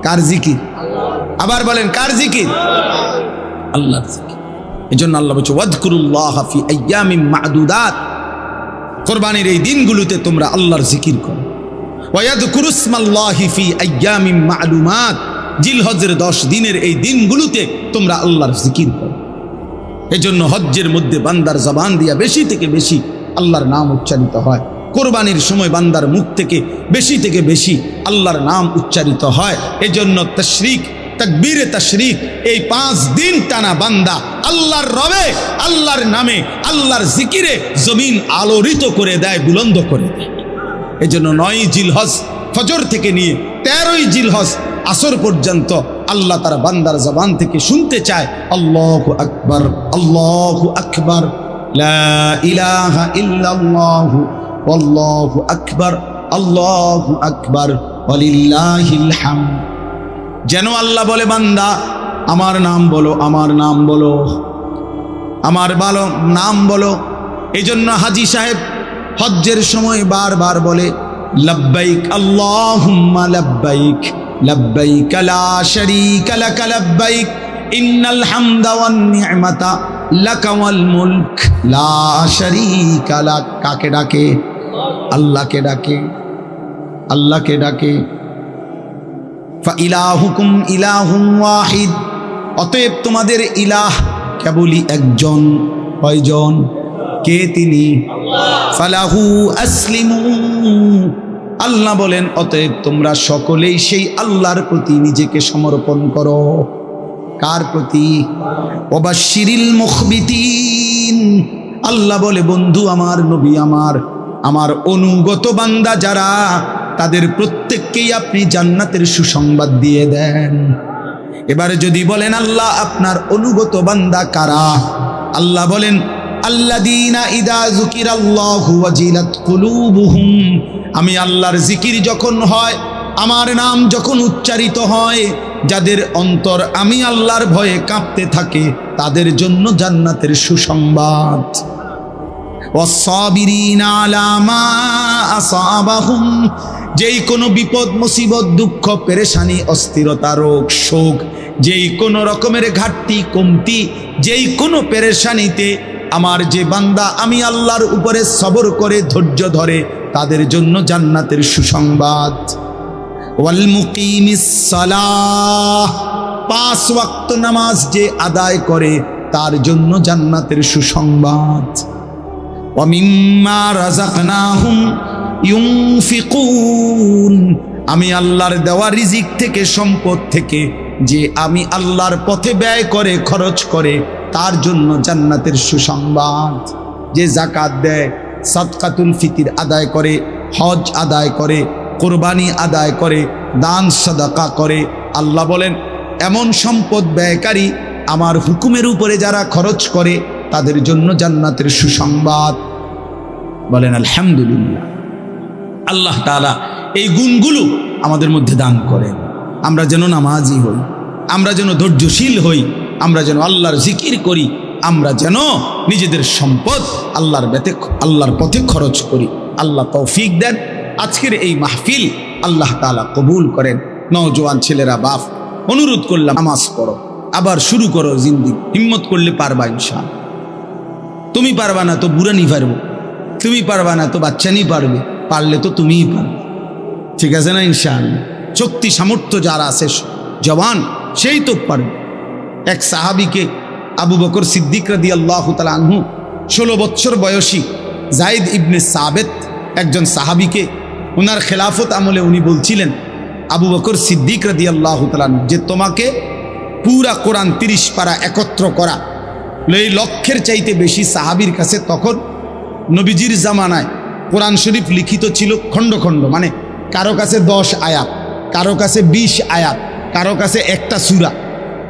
কার জিকির? আবার বলেন কার জিকির? আল্লাহর জিকির। এজন্য আল্লাহ বলছে ওয়াযকুরুল্লাহ ফি আইয়ামিম মা'দুদাত, কোরবানির এই দিনগুলোতে তোমরা আল্লাহর জিকির করো। ওয়াযকুরু ইসমাল্লাহি ফি আইয়ামিম মা'লুমাত, জিলহজের 10 দিনের এই দিনগুলোতে তোমরা আল্লাহর জিকির করো। এজন্য হজ্জের মধ্যে বান্দার জবান দিয়া বেশি থেকে বেশি আল্লাহর নাম উচ্চারিত হয়। কোরবানির সময় বান্দার মুখ থেকে বেশি আল্লাহর নাম উচ্চারিত হয়। এজন্য তাশরিক তাকবীরে তাশরিক, এই 5 দিন টানা বান্দা আল্লাহর রবে, আল্লাহর নামে, আল্লাহর জিকিরে জমিন আলোড়িত করে দেয়, বুলন্দ করে দেয়। এজন্য 9 জিলহজ ফজর থেকে নিয়ে 13 জিলহজ আসর পর্যন্ত আল্লাহ তার বান্দার জবান থেকে শুনতে চায় আল্লাহু আকবার, আল্লাহু আকবার, লা ইলাহা ইল্লাল্লাহু আল্লাহু আকবার, আল্লাহু আকবার, ওয়ালিল্লাহিল হামদ। যেন আল্লাহ বলে, বান্দা আমার নাম বলো, আমার নাম বলো, আমার ভালো নাম বলো। এই জন্য হাজী সাহেব হজ্জের সময় বারবার বলে লব্বাইক আল্লাহুম্মা লব্বাইক, লব্বাইক লা শারীকা লাক লব্বাইক, ইন্নাল হামদা ওয়ান নি'মাতা লাকা ওয়াল মুলক লা শারীকা লাক। কাকে ডাকে? আল্লাহকে ডাকে, আল্লাহকে ডাকে। ফাইলাহুকুম ইলাহুন ওয়াহিদ, অতএব তোমাদের ইলাহ কেবলই একজন। কয়জন? কে? তিনি। ফালাহু আসলিমু, আল্লাহ বলেন অতএব তোমরা সকলেই সেই আল্লাহর প্রতি নিজেকে সমর্পণ করো। কার প্রতি? ওয়াবাশশিরিল মুখবিতিন, আল্লাহ বলে বন্ধু আমার, নবী আমার, আমার অনুগত বান্দা যারা, তাদের প্রত্যেককেই আপনি জান্নাতের সুসংবাদ দিয়ে দেন। এবারে যদি বলেন আল্লাহ আপনার অনুগত বান্দা কারা? আল্লাহ বলেন আল্লাযীনা ইযা যুকিরাল্লাহু ওয়াজিলাত কুলুবুহুম, আমি আল্লাহর জিকির যখন হয়, আমার নাম যখন উচ্চারিত হয়, যাদের অন্তর আমি আল্লাহর ভয়ে কাঁপতে থাকে, তাদের জন্য জান্নাতের সুসংবাদ। ওয়াসসাবিরিনা আলা মা আসাবাহুম, যেই কোনো বিপদ মুসিবত দুঃখ পেরেশানি অস্থিরতা রোগ শোক যেই কোনো রকমের ঘাটতি কমতি যেই কোনো পেরেশানিতে আমার যে বান্দা আমি আল্লাহর উপরে সবর করে ধৈর্য ধরে তাদের জন্য জান্নাতের সুসংবাদ। ওয়াল মুকিমিস সালাহ, 5 ওয়াক্ত নামাজ যে আদায় করে তার জন্য জান্নাতের সুসংবাদ। ওয়া মিম্মা রাযাকনাহুম ইউনফিকুন, আমি আল্লাহর দেওয়া রিজিক থেকে সম্পদ থেকে যে আমি আল্লাহর পথে ব্যয় করে খরচ করে তার জন্য জান্নাতের সুসংবাদ। যে যাকাত দেয়, সাদকাতুল ফিতির আদায় করে, হজ আদায় করে, কোরবানি আদায় করে, দান সাদাকা করে, আল্লাহ বলেন এমন সম্পদ ব্যয়কারী আমার হুকুমের উপরে যারা খরচ করে তাদের জন্য জান্নাতের সুসংবাদ। বলেন আলহামদুলিল্লাহ। আল্লাহ তাআলা এই গুণগুলো আমাদের মধ্যে দান করেন। আমরা যেন নামাজি হই, আমরা যেন ধৈর্যশীল হই, আমরা যেন আল্লাহর জিকির করি, আমরা যেন নিজেদের সম্পদ আল্লাহর পথে খরচ করি। আল্লাহ তৌফিক দেন। আজকের এই মাহফিল আল্লাহ তাআলা কবুল করেন। নওজোয়ান ছেলেরা বাপ অনুরোধ করলাম, নামাজ পড়ো, আবার শুরু করো জিন্দেগি। হিম্মত করলে পারবা ইনশাআল্লাহ। তুমি পারবা না তো বুড়া নি পারবো, তুমি পারবা না তো বাচ্চা নি পারবে, পারলে তো তুমিই পারবে। ঠিক আছে না? ইনশাআল্লাহ। শক্তি সামর্থ্য যারা আছে জওয়ান সেই তো পারবে। এক সাহাবীকে আবু বকর সিদ্দিক রাদিয়াল্লাহু তাআলা আনহু 16 বছর বয়সী যায়েদ ইবনে সাবেত একজন সাহাবীকে ওনার খেলাফত আমলে উনি বলছিলেন আবু বকর সিদ্দিক রাদিয়াল্লাহু তাআলা আনহু যে তোমাকে পুরা কোরআন 30 পারা একত্র করা, এই লক্ষ্যের চাইতে বেশি সাহাবীর কাছে তখন নবীজির জামানায় কোরআন শরীফ লিখিত ছিল খণ্ড খণ্ড, মানে কারো কাছে 10 আয়াত, কারো কাছে 20 আয়াত, কারো কাছে একটা সূরা,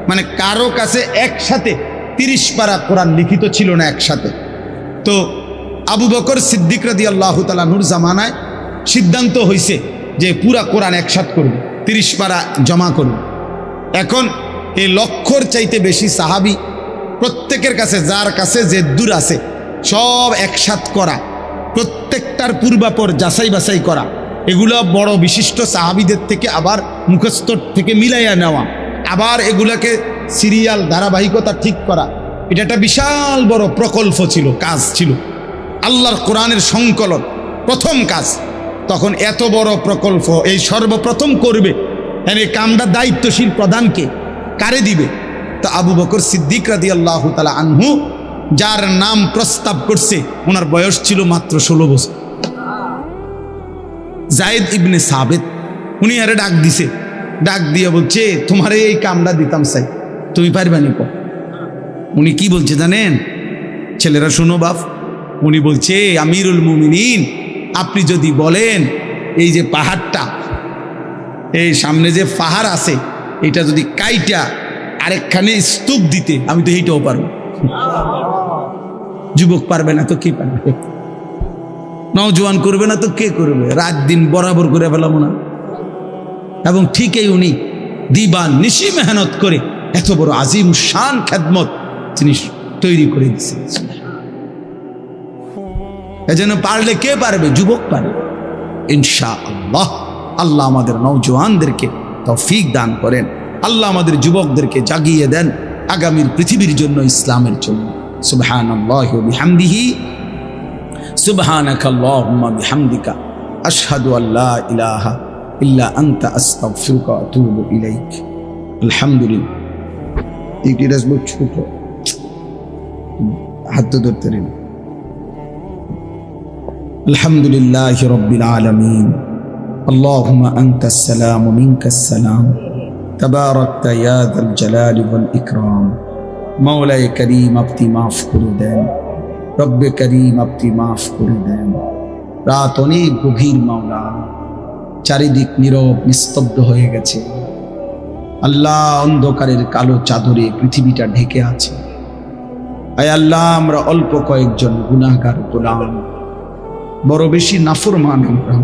মানে কারো কাছে একসাথে 30 পারা কোরআন লিখিত ছিল না একসাথে। তো আবু বকর সিদ্দিক রাদিয়াল্লাহু তাআলা আনহুর জামানায় সিদ্ধান্ত হয়েছে যে পুরা কোরআন একসাথ করবে, 30 পারা জমা করবে। এখন এই লক্ষর চাইতে বেশি সাহাবী প্রত্যেকের কাছে যার কাছে যে দূর আছে সব একসাথ করা, প্রত্যেকটার পূর্বাপর যাচাই বাছাই করা, এগুলো বড় বিশিষ্ট সাহাবীদের থেকে আবার মুখস্থ থেকে মিলাইয়া নেওয়া, আবার এগুলোকে সিরিয়াল ধারাবাহিকতা ঠিক করা, এটা একটা বিশাল বড় প্রকল্প ছিল, কাজ ছিল। আল্লাহর কোরআনের সংকলন প্রথম কাজ। তখন এত বড় প্রকল্প এই সর্বপ্রথম করবে, এই কামটা দায়িত্বশীল প্রধানকে কারে দিবে? তো আবু বকর সিদ্দিক রাদিয়াল্লাহু তাআলা আনহু যার নাম প্রস্তাব করছে ওনার বয়স ছিল মাত্র 16 বছর। যায়েদ ইবনে সাবেত, উনি আরে ডাক দিছে ডাক দিয়ে বলছে তোমারে এই কামটা দিতাম চাই, তুমি পারবা নি? উনি কি বলছে জানেন? ছেলেরা শুনো বাপ, উনি বলছে আমিরুল মুমিনিন, আপনি যদি বলেন এই যে পাহাড়টা, এই সামনে যে পাহাড় আছে, এটা যদি কাইটা আরেকখানে স্তূপ দিতে, আমি তো এইটাও পারবো। যুবক পারবে না তো কে পারবে? নওজোয়ান করবে না তো কে করবে? রাত দিন বরাবর করে ফেলাম না। এবং ঠিকই উনি দিবান নিশি মেহনত করে এত বড় আজিম শান খেদমত তিনি তৈরি করে দিচ্ছেন। এজন্য পারলে কে পারবে? যুবক পারবে ইনশাআল্লাহ। আল্লাহ আমাদের নওজোয়ানদেরকে তৌফিক দান করেন, আল্লাহ আমাদের যুবকদেরকে জাগিয়ে দেন আগামীর পৃথিবীর জন্য, ইসলামের জন্য। সুবহানাল্লাহি ওয়া বিহামদিহি, সুবহানাকাল্লাহুম্মা বিহামদিকা, আশহাদু আল্লা ইলাহা ইল্লা আনতা, আস্তাগফিরুকা ওয়া আতুবু ইলাইক। আলহামদুলিল্লাহ। এইটা ছোট হাত ধরতে রেন। আলহামদুলিল্লাহি রাব্বিল আলামিন, আল্লাহুম্মা আনতাস সালাম ওয়া মিনকাস সালাম, তাবারাকতা ইয়া যাল জালালি ওয়াল ইকরাম। মাওলায়ে করিম আপনি মাফ করে দেন, রব্বে করিম আপনি মাফ করে দেন। রাত অনেক গভীর মাওলা, চারিদিক নীরব নিস্তব্ধ হয়ে গেছে। আল্লাহ অন্ধকারের কালো চাদরে পৃথিবীটা ঢেকে আছে। আয় আল্লাহ, আমরা অল্প কয়েকজন গুনাহগার গোলাম, বড় বেশি নাফরমান আমরা।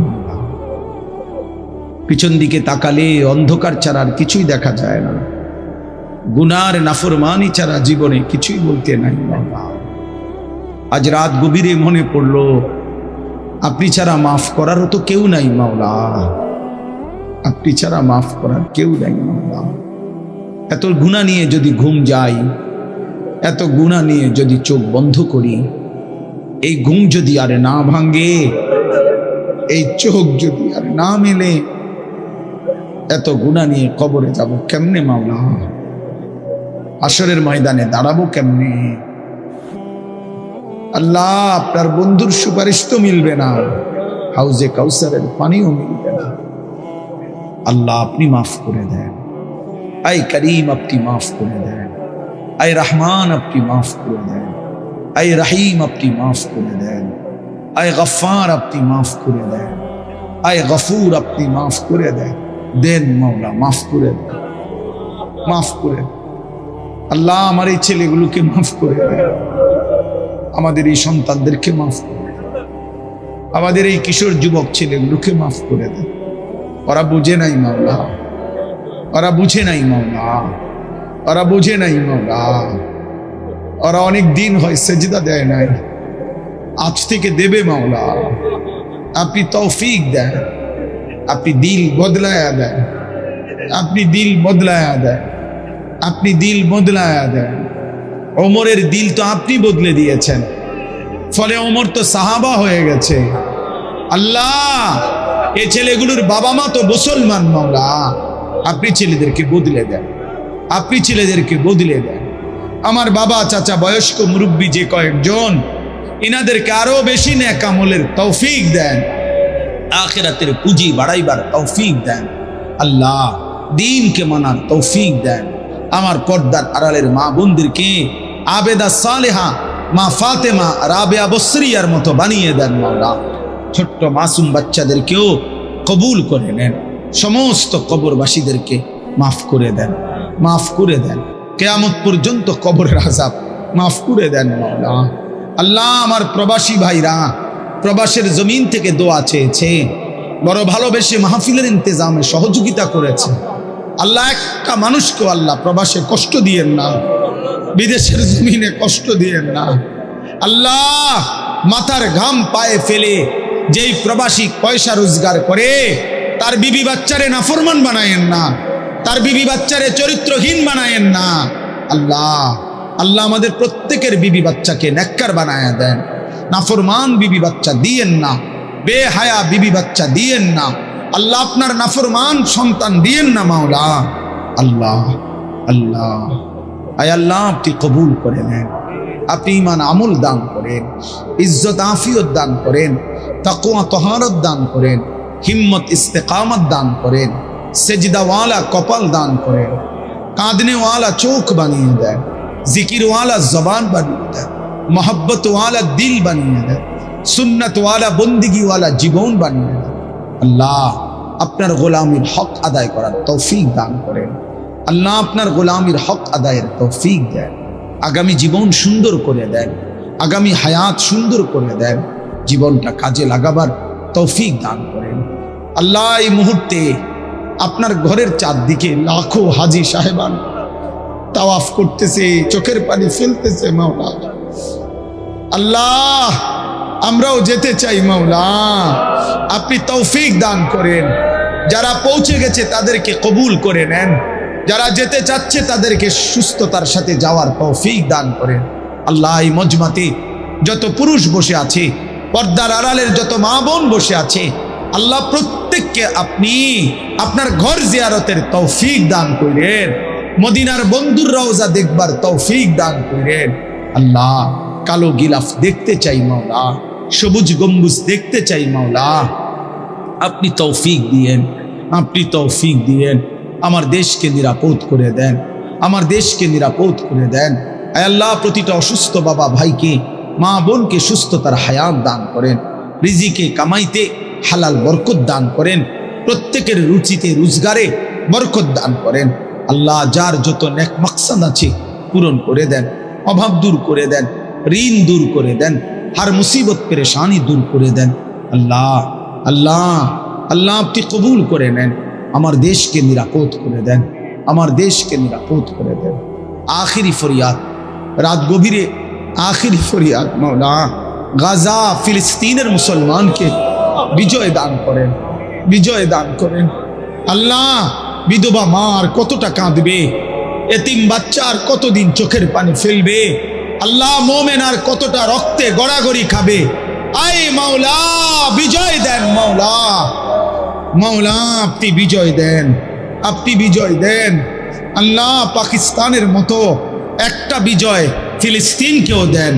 পিছন দিকে তাকালে অন্ধকার ছাড়া আর কিছুই দেখা যায় না, গুনার নাফরমানি ছাড়া জীবনে কিছুই বলতে নাই। আজ রাত গভীরে মনে পড়লো আপনি ছাড়া মাফ করারও তো কেউ নাই মাওলা, আপনি ছাড়া মাফ করার কেউ নাই মাওলা। এত গুনাহ নিয়ে যদি ঘুম যাই, এত গুনাহ নিয়ে যদি চোখ বন্ধ করি, এই ঘুম যদি আর না ভাঙে, এই চোখ যদি আর না মেলে, এত গুনাহ নিয়ে কবরে যাব কেমনে মাওলা? আসরের ময়দানে দাঁড়াবো কেমনে? আল্লাহ, আপনার বন্ধুর সুপারিশ তো মিলবে না, হাউজে কাউসারের পানিও মিলবে না। আল্লাহ আপনি মাফ করে দেন, আয় করিম আপনি মাফ করে দেন, আয় রহমান আপনি মাফ করে দেন, আয় রহিম আপনি মাফ করে দেন, আয় গফফার আপনি মাফ করে দেন, আয় গফুর আপনি মাফ করে দেন। দেন মাওলা, মাফ করে দেন, মাফ করে। আল্লাহ আমার এই ছেলেগুলোকে মাফ করে দেন, আমাদের এই সন্তানদেরকে মাফ করে দেন, আমাদের এই কিশোর যুবক ছেলেগুলোকে মাফ করে দেন। ওরা বুঝে নাই মাওলা, ওরা বুঝে নাই মাওলা, ওরা বুঝে নাই মাওলা। ওরা অনেক দিন হয় সেজদা দেয় নাই, আজ থেকে দেবে মাওলা। আপনি তৌফিক দেন, আপনি দিল বদলায়া দেন, আপনি দিল বদলায়া দেন, আপনি দিল বদলায়া দেন। ওমরের দিল তো আপনি বদলে দিয়েছেন, ফলে ওমর তো সাহাবা হয়ে গেছে। আল্লাহ, এই ছেলেগুলোর বাবা মা তো মুসলমান মাওলা, আপনি ছেলেদেরকে বদলে দেন, আপনি ছেলেদেরকে বদলে দেন। আমার বাবা চাচা বয়স্ক মুরব্বী যে কয়েকজন, ইনাদেরকে আরো বেশি নেক আমলের তৌফিক দেন, আখিরাতের পুঁজি বাড়াইবার তৌফিক দেন। আল্লাহ, দ্বীনকে মানার তৌফিক দেন। আমার পর্দার আড়ালের মা বোনদেরকে আবেদা সালেহা মা ফাতেমা রাবেয়া বসরিয়ার মতো বানিয়ে দেন মাওলা। ছোট্ট মাসুম বাচ্চাদেরকেও কবুল করে নেন, সমস্ত কবরবাসীদেরকে মাফ করে দেন, মাফ করে দেন। কিয়ামত পর্যন্ত কবরের আযাব মাফ করে দেন মাওলা। আল্লাহ, আমার প্রবাসী ভাইরা প্রবাসের জমিন থেকে দোয়া চেয়েছে, বড় ভালোবেসে মাহফিলের ইন্তজামে সহযোগিতা করেছে। আল্লাহ, একটা মানুষকেও আল্লাহ প্রবাসে কষ্ট দিয়েন না, বিদেশের জমিনে কষ্ট দিয়েন না। আল্লাহ, মাথার ঘাম পায়ে ফেলে যেই প্রবাসী পয়সা রোজগার করে, তার বিবি বাচ্চারে নাফরমান বানায়েন না, তার বিবি বাচ্চারে চরিত্রহীন বানায়েন না। আল্লাহ, আল্লাহ আমাদের প্রত্যেকের বিবি বাচ্চাকে নেককার বানায়া দেন, নাফরমান বিবি বাচ্চা দিয়েন না, বেহায়া বিবি বাচ্চা দিয়েন না। আল্লাহ, আপনার নাফরমান সন্তান দিয়েন না মাওলা। আল্লাহ, আল্লাহ, আয় আল্লাহ আপনি কবুল করে নেন, আপনি ঈমান আমল দান করেন, ইজ্জত আফিয়ত দান করেন, তাকওয়া তহারত দান করেন, হিম্মত ইস্তেকামত দান করেন। সেজদাওয়ালা কপাল দান করেন, কাঁদনেওয়ালা চোখ বানিয়ে দেন, জিকিরওয়ালা জবান বানিয়ে দেন, মোহব্বতওয়ালা দিল বানিয়ে দেন, সুন্নতওয়ালা বন্দিগিওয়ালা জীবন বানিয়ে দেন। আল্লাহ আপনার গোলামির হক আদায় করার তৌফিক দান করেন। আল্লাহ আপনার গোলামির হক আদায়ের তৌফিক দেন। আগামী জীবন সুন্দর করে দেন, আগামী হায়াত সুন্দর করে দেন, জীবনটা কাজে লাগাবার তৌফিক দান করেন। আল্লাহ এই মুহূর্তে আপনার ঘরের চারদিকে লাখো হাজি সাহেবান তাওয়াফ করতেছে, চোখের পানি ফেলতেছে মাওলা। আল্লাহ আমরাও যেতে চাই মাওলা, আপনি তৌফিক দান করেন। যারা পৌঁছে গেছে তাদেরকে কবুল করে নেন, যারা যেতে চাচ্ছে তাদেরকে সুস্থতার সাথে যাওয়ার তৌফিক দান করেন। আল্লাহ এই মজমাতে যত পুরুষ বসে আছে, পর্দার আড়ালের যত মা বোন বসে আছে, আল্লাহ প্রত্যেককে আপনি আপনার ঘর জিয়ারতের তৌফিক দান করেন, মদিনার বন্ধুর রওজা দেখবার তৌফিক দান করেন। আল্লাহ কালো গিলাফ দেখতে চাই মাওলা, সবুজ গম্বুজ দেখতে চাই মাওলা, আপনি তৌফিক দিয়েন, আপনি তৌফিক দিয়েন। আমার দেশকে নিরাপদ করে দেন, আমার দেশকে নিরাপদ করে দেন। আয় আল্লাহ প্রতিটা অসুস্থ বাবা ভাইকে, মা বোনকে সুস্থতার হায়াত দান করেন, রিজিকে কামাইতে হালাল বরকত দান করেন, প্রত্যেকের রুচিতে রোজগারে বরকত দান করেন। আল্লাহ যার যত নেক মাকসাদ আছে পূরণ করে দেন, অভাব দূর করে দেন, ঋণ দূর করে দেন, হার মুসিবত পেরেশানি দূর করে দেন। আল্লাহ আল্লাহ আল্লাহ আপনি কবুল করে নেন, আমার দেশকে নিরাপদ করে দেন, আমার দেশকে নিরাপদ করে দেন। আখিরি ফরিয়াদ, রাত গভীরে আখিরি ফরিয়াদ মাওলা, গাজা ফিলিস্তিনের মুসলমানকে বিজয় দান করেন, বিজয় দান করেন। আল্লাহ বিধবা মা আর কতটা কাঁদবে, এতিম বাচ্চা আর কতদিন চোখের পানি ফেলবে, আল্লাহ মোমেন আর কতটা রক্তে গড়াগড়ি খাবে। আয় মাওলা বিজয় দেন, মাওলা মাওলা আপনি বিজয় দেন, আপনি বিজয় দেন। আল্লাহ পাকিস্তানের মতো একটা বিজয় ফিলিস্তিনকেও দেন,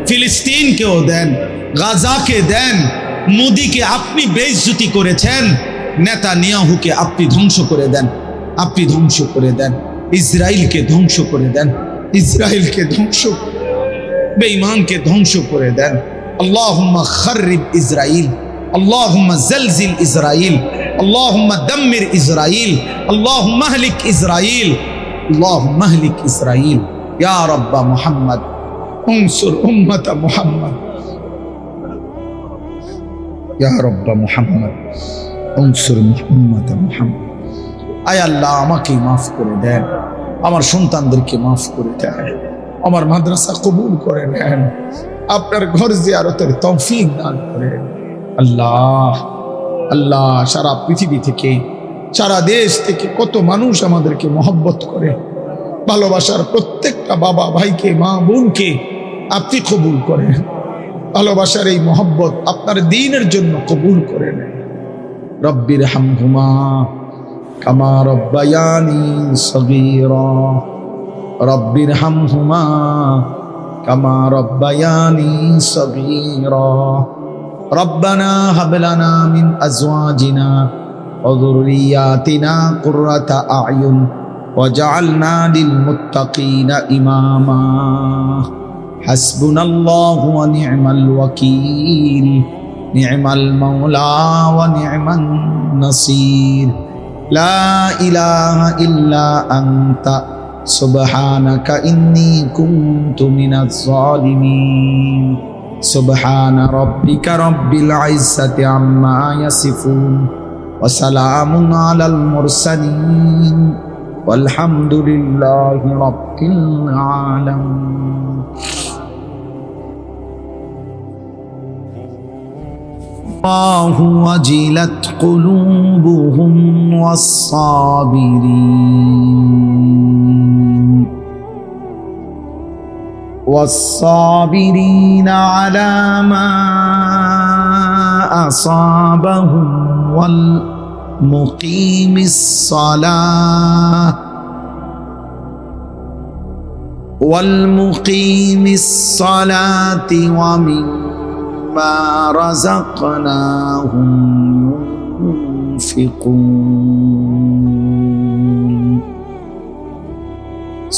ফিলিস্তিনকেও দেন, গাজাকে দেন। মোদিকে আপনি বেইজ্জতি করেছেন, নেতানিয়াহুকে আপনি ধ্বংস করে দেন, আপনি ধ্বংস করে দেন। ইসরায়েলকে ধ্বংস করে দেন, ইসরায়েলকে ধ্বংস, বেঈমানকে ধ্বংস করে দেন। আল্লাহুম্মা খাররিব ইসরাইল, আল্লাহুম্মা জালজিল ইসরাইল, আল্লাহুম্মা দাম্মির ইসরাইল, আল্লাহুম্মা আহলিক ইসরাইল, আল্লাহুম্মা আহলিক ইসরাইল। ইয়া রাব্বা মুহাম্মদ উনসুর উম্মাতা মুহাম্মদ, ইয়া রাব্বা মুহাম্মদ উনসুর উম্মাতা মুহাম্মদ। আয় আল্লাহ আমাকে মাফ করে দেন, আমার সন্তানদেরকে মাফ করে দেন, আমার মাদ্রাসা কবুল করে নেন, আপনার ঘর জিয়ারতের তৌফিক দান করেন। আল্লাহ আল্লাহ সারা পৃথিবী থেকে, সারা দেশ থেকে কত মানুষ আমাদেরকে মহব্বত করে, ভালোবাসার প্রত্যেকটা বাবা ভাইকে, মা বোনকে আপনি কবুল করেন। ভালোবাসার এই মহব্বত আপনার দ্বীনের জন্য কবুল করে নেন। রব্বির হামহুমা কামা রব্বায়ানি সগীরা, রব্বির হামহুমা কামা রব্বায়ানি সগীরা। রব্বানা হাব লানা মিন আজওয়াজিনা ওয়া যুররিয়াতিনা কুররাতা আ'য়ুন ওয়াজআলনা লিল মুত্তাকিনা ইমামা। হাসবুনাল্লাহু ওয়া নি'মাল ওয়াকিল, নি'মাল মাওলা ওয়া নি'মান নাসির। লা ইলাহা ইল্লা আনতা সুবহানাকা ইন্নী কুনতু মিনাজ জালিমিন। সুবহানা রাব্বিকা রাব্বিল ইজ্জাতি আম্মা ইয়াসিফুন ওয়া সালামুন আলাল মুরসালিন ওয়ালহামদুলিল্লাহি রাব্বিল আলামিন। وجلت قلوبهم والصابرين على ما أصابهم والمقيم الصلاة ومما رزقناهم ينفقون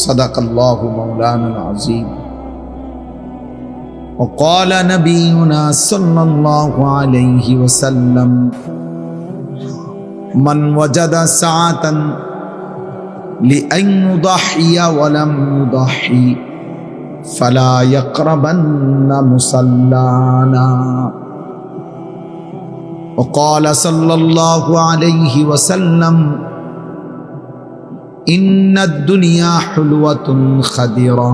সাদাকাল্লাহু মাওলানাল আযীম। وقال نبينا صلى الله عليه وسلم من وجد ساعة لأن يضحي ولم يضحي فلا يقربن مصلانا وقال صلى الله عليه وسلم إن الدنيا حلوة خضرة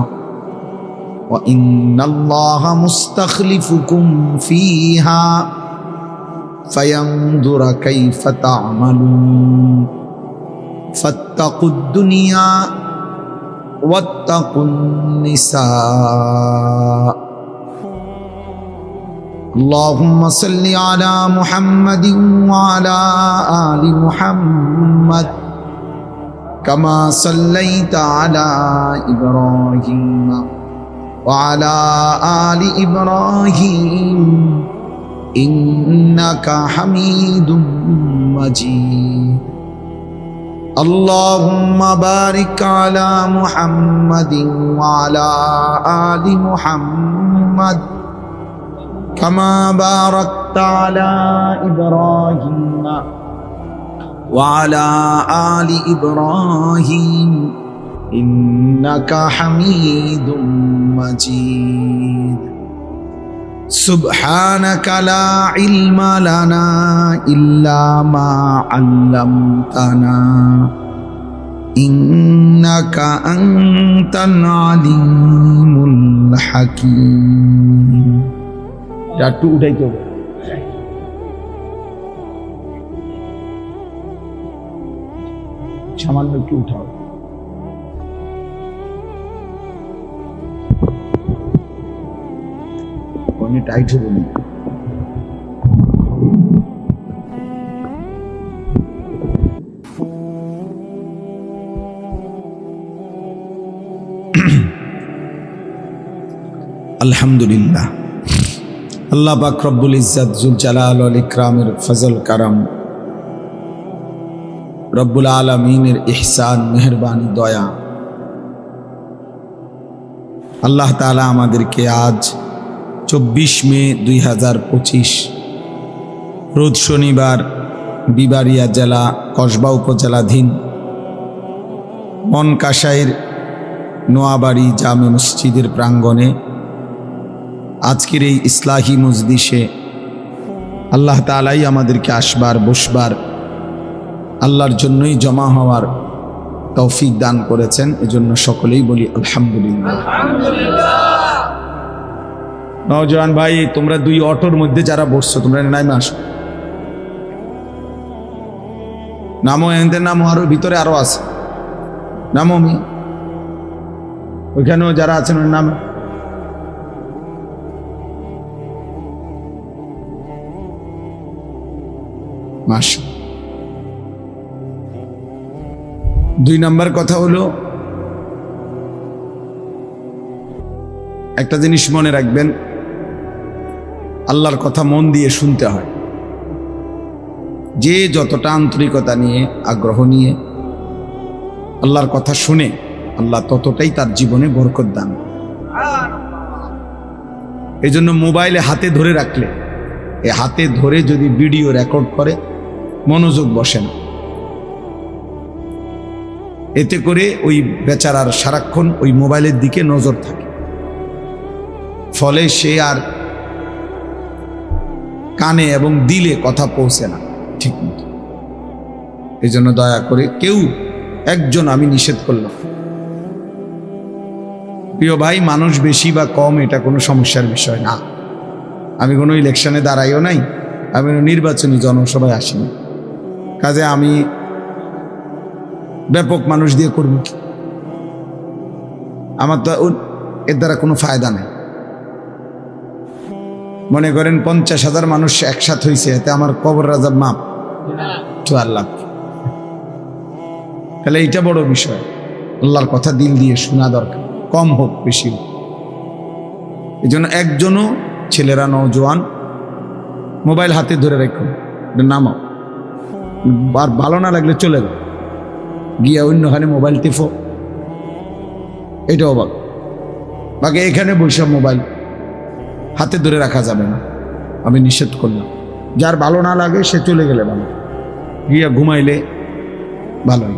وإن الله مستخلفكم فيها فينظر كيف تعملون فاتقوا الدنيا واتقوا النساء اللهم صل على محمد وعلى آل محمد كما صليت على إبراهيم وعلى آل إبراهيم إنك حميد مجيد اللهم بارك على محمد وعلى آل محمد كما باركت على إبراهيم وعلى آل إبراهيم إنك حميد مجيد سبحانك لا علم لنا إلا ما علمتنا إنك أنت العليم الحكيم একটু উঠাইতে হবে সামান্য একটু উঠাও কোনি টাইট হবে না আলহামদুলিল্লাহ আল্লাহ পাক রব্বুল ইজ্জত জুল জালাল ওয়াল ইকরামের ফজল কারাম রব্বুল আলামিনের ইহসান মেহেরবানি দয়া আল্লাহ তাআলা আমাদেরকে আজ 24 মে 2025 রোজ শনিবার বিবাড়িয়া জেলা কসবা উপজেলাধীন মনকাশাইর নোয়াবাড়ি জামে মসজিদের প্রাঙ্গণে আজকের এই ইসলাহি মজলিসে আল্লাহ তাআলাই আমাদেরকে আসবার বসবার আল্লাহর জন্যই জমা হওয়ার তৌফিক দান করেছেন এজন্য সকলেই বলি আলহামদুলিল্লাহ। নওজওয়ান ভাই তোমরা দুই অটোর মধ্যে যারা বসছো তোমরা নামে আসো, নামো এদের নামো, আরো ভিতরে আরো আছে নামো, আমি ওইখানেও যারা আছেন ওর নামে মাস। 2 নম্বর কথা হলো একটা জিনিস মনে রাখবেন, আল্লাহর কথা মন দিয়ে শুনতে হয়। যে যতটা আন্তরিকতা নিয়ে আগ্রহ নিয়ে আল্লাহর কথা শুনে আল্লাহ ততটাই তার জীবনে বরকত দান। এই জন্য মোবাইলে হাতে ধরে রাখলে, এ হাতে ধরে যদি ভিডিও রেকর্ড করে মনোযোগ বসে না, এতে করে ওই বেচারার সারাক্ষণ ওই মোবাইলের দিকে নজর থাকে, ফলে সে আর কানে এবং দিলে কথা পৌঁছে না ঠিক মতো। এই জন্য দয়া করে কেউ একজন, আমি নিষেধ করলাম, প্রিয় ভাই, মানুষ বেশি বা কম এটা কোনো সমস্যার বিষয় না। আমি কোনো ইলেকশনে দাঁড়াইও নাই, আমি নির্বাচনী জনসভায় আসিনি, কাজে আমি ব্যাপক মানুষ দিয়ে করব কি? আমার তো এর দ্বারা কোনো ফায়দা নেই। মনে করেন 50,000 মানুষ একসাথে হয়েছে, এতে আমার কবর রাজার মাপ 4 লাখ। তাহলে এইটা বড় বিষয়। আল্লাহর কথা দিল দিয়ে শোনা দরকার, কম হোক বেশি হোক। এই জন্য একজনও, ছেলেরা নওজোয়ান, মোবাইল হাতে ধরে রেখো, নামাও, আর ভালো না লাগলে চলে যাও, গিয়া অন্যখানে মোবাইল টিপো, এটাও অবাক। বাকি এখানে বসে মোবাইল হাতে ধরে রাখা যাবে না, আমি নিষেধ করলাম। যার ভালো না লাগে সে চলে গেলে ভালো, গিয়া ঘুমাইলে ভালোই।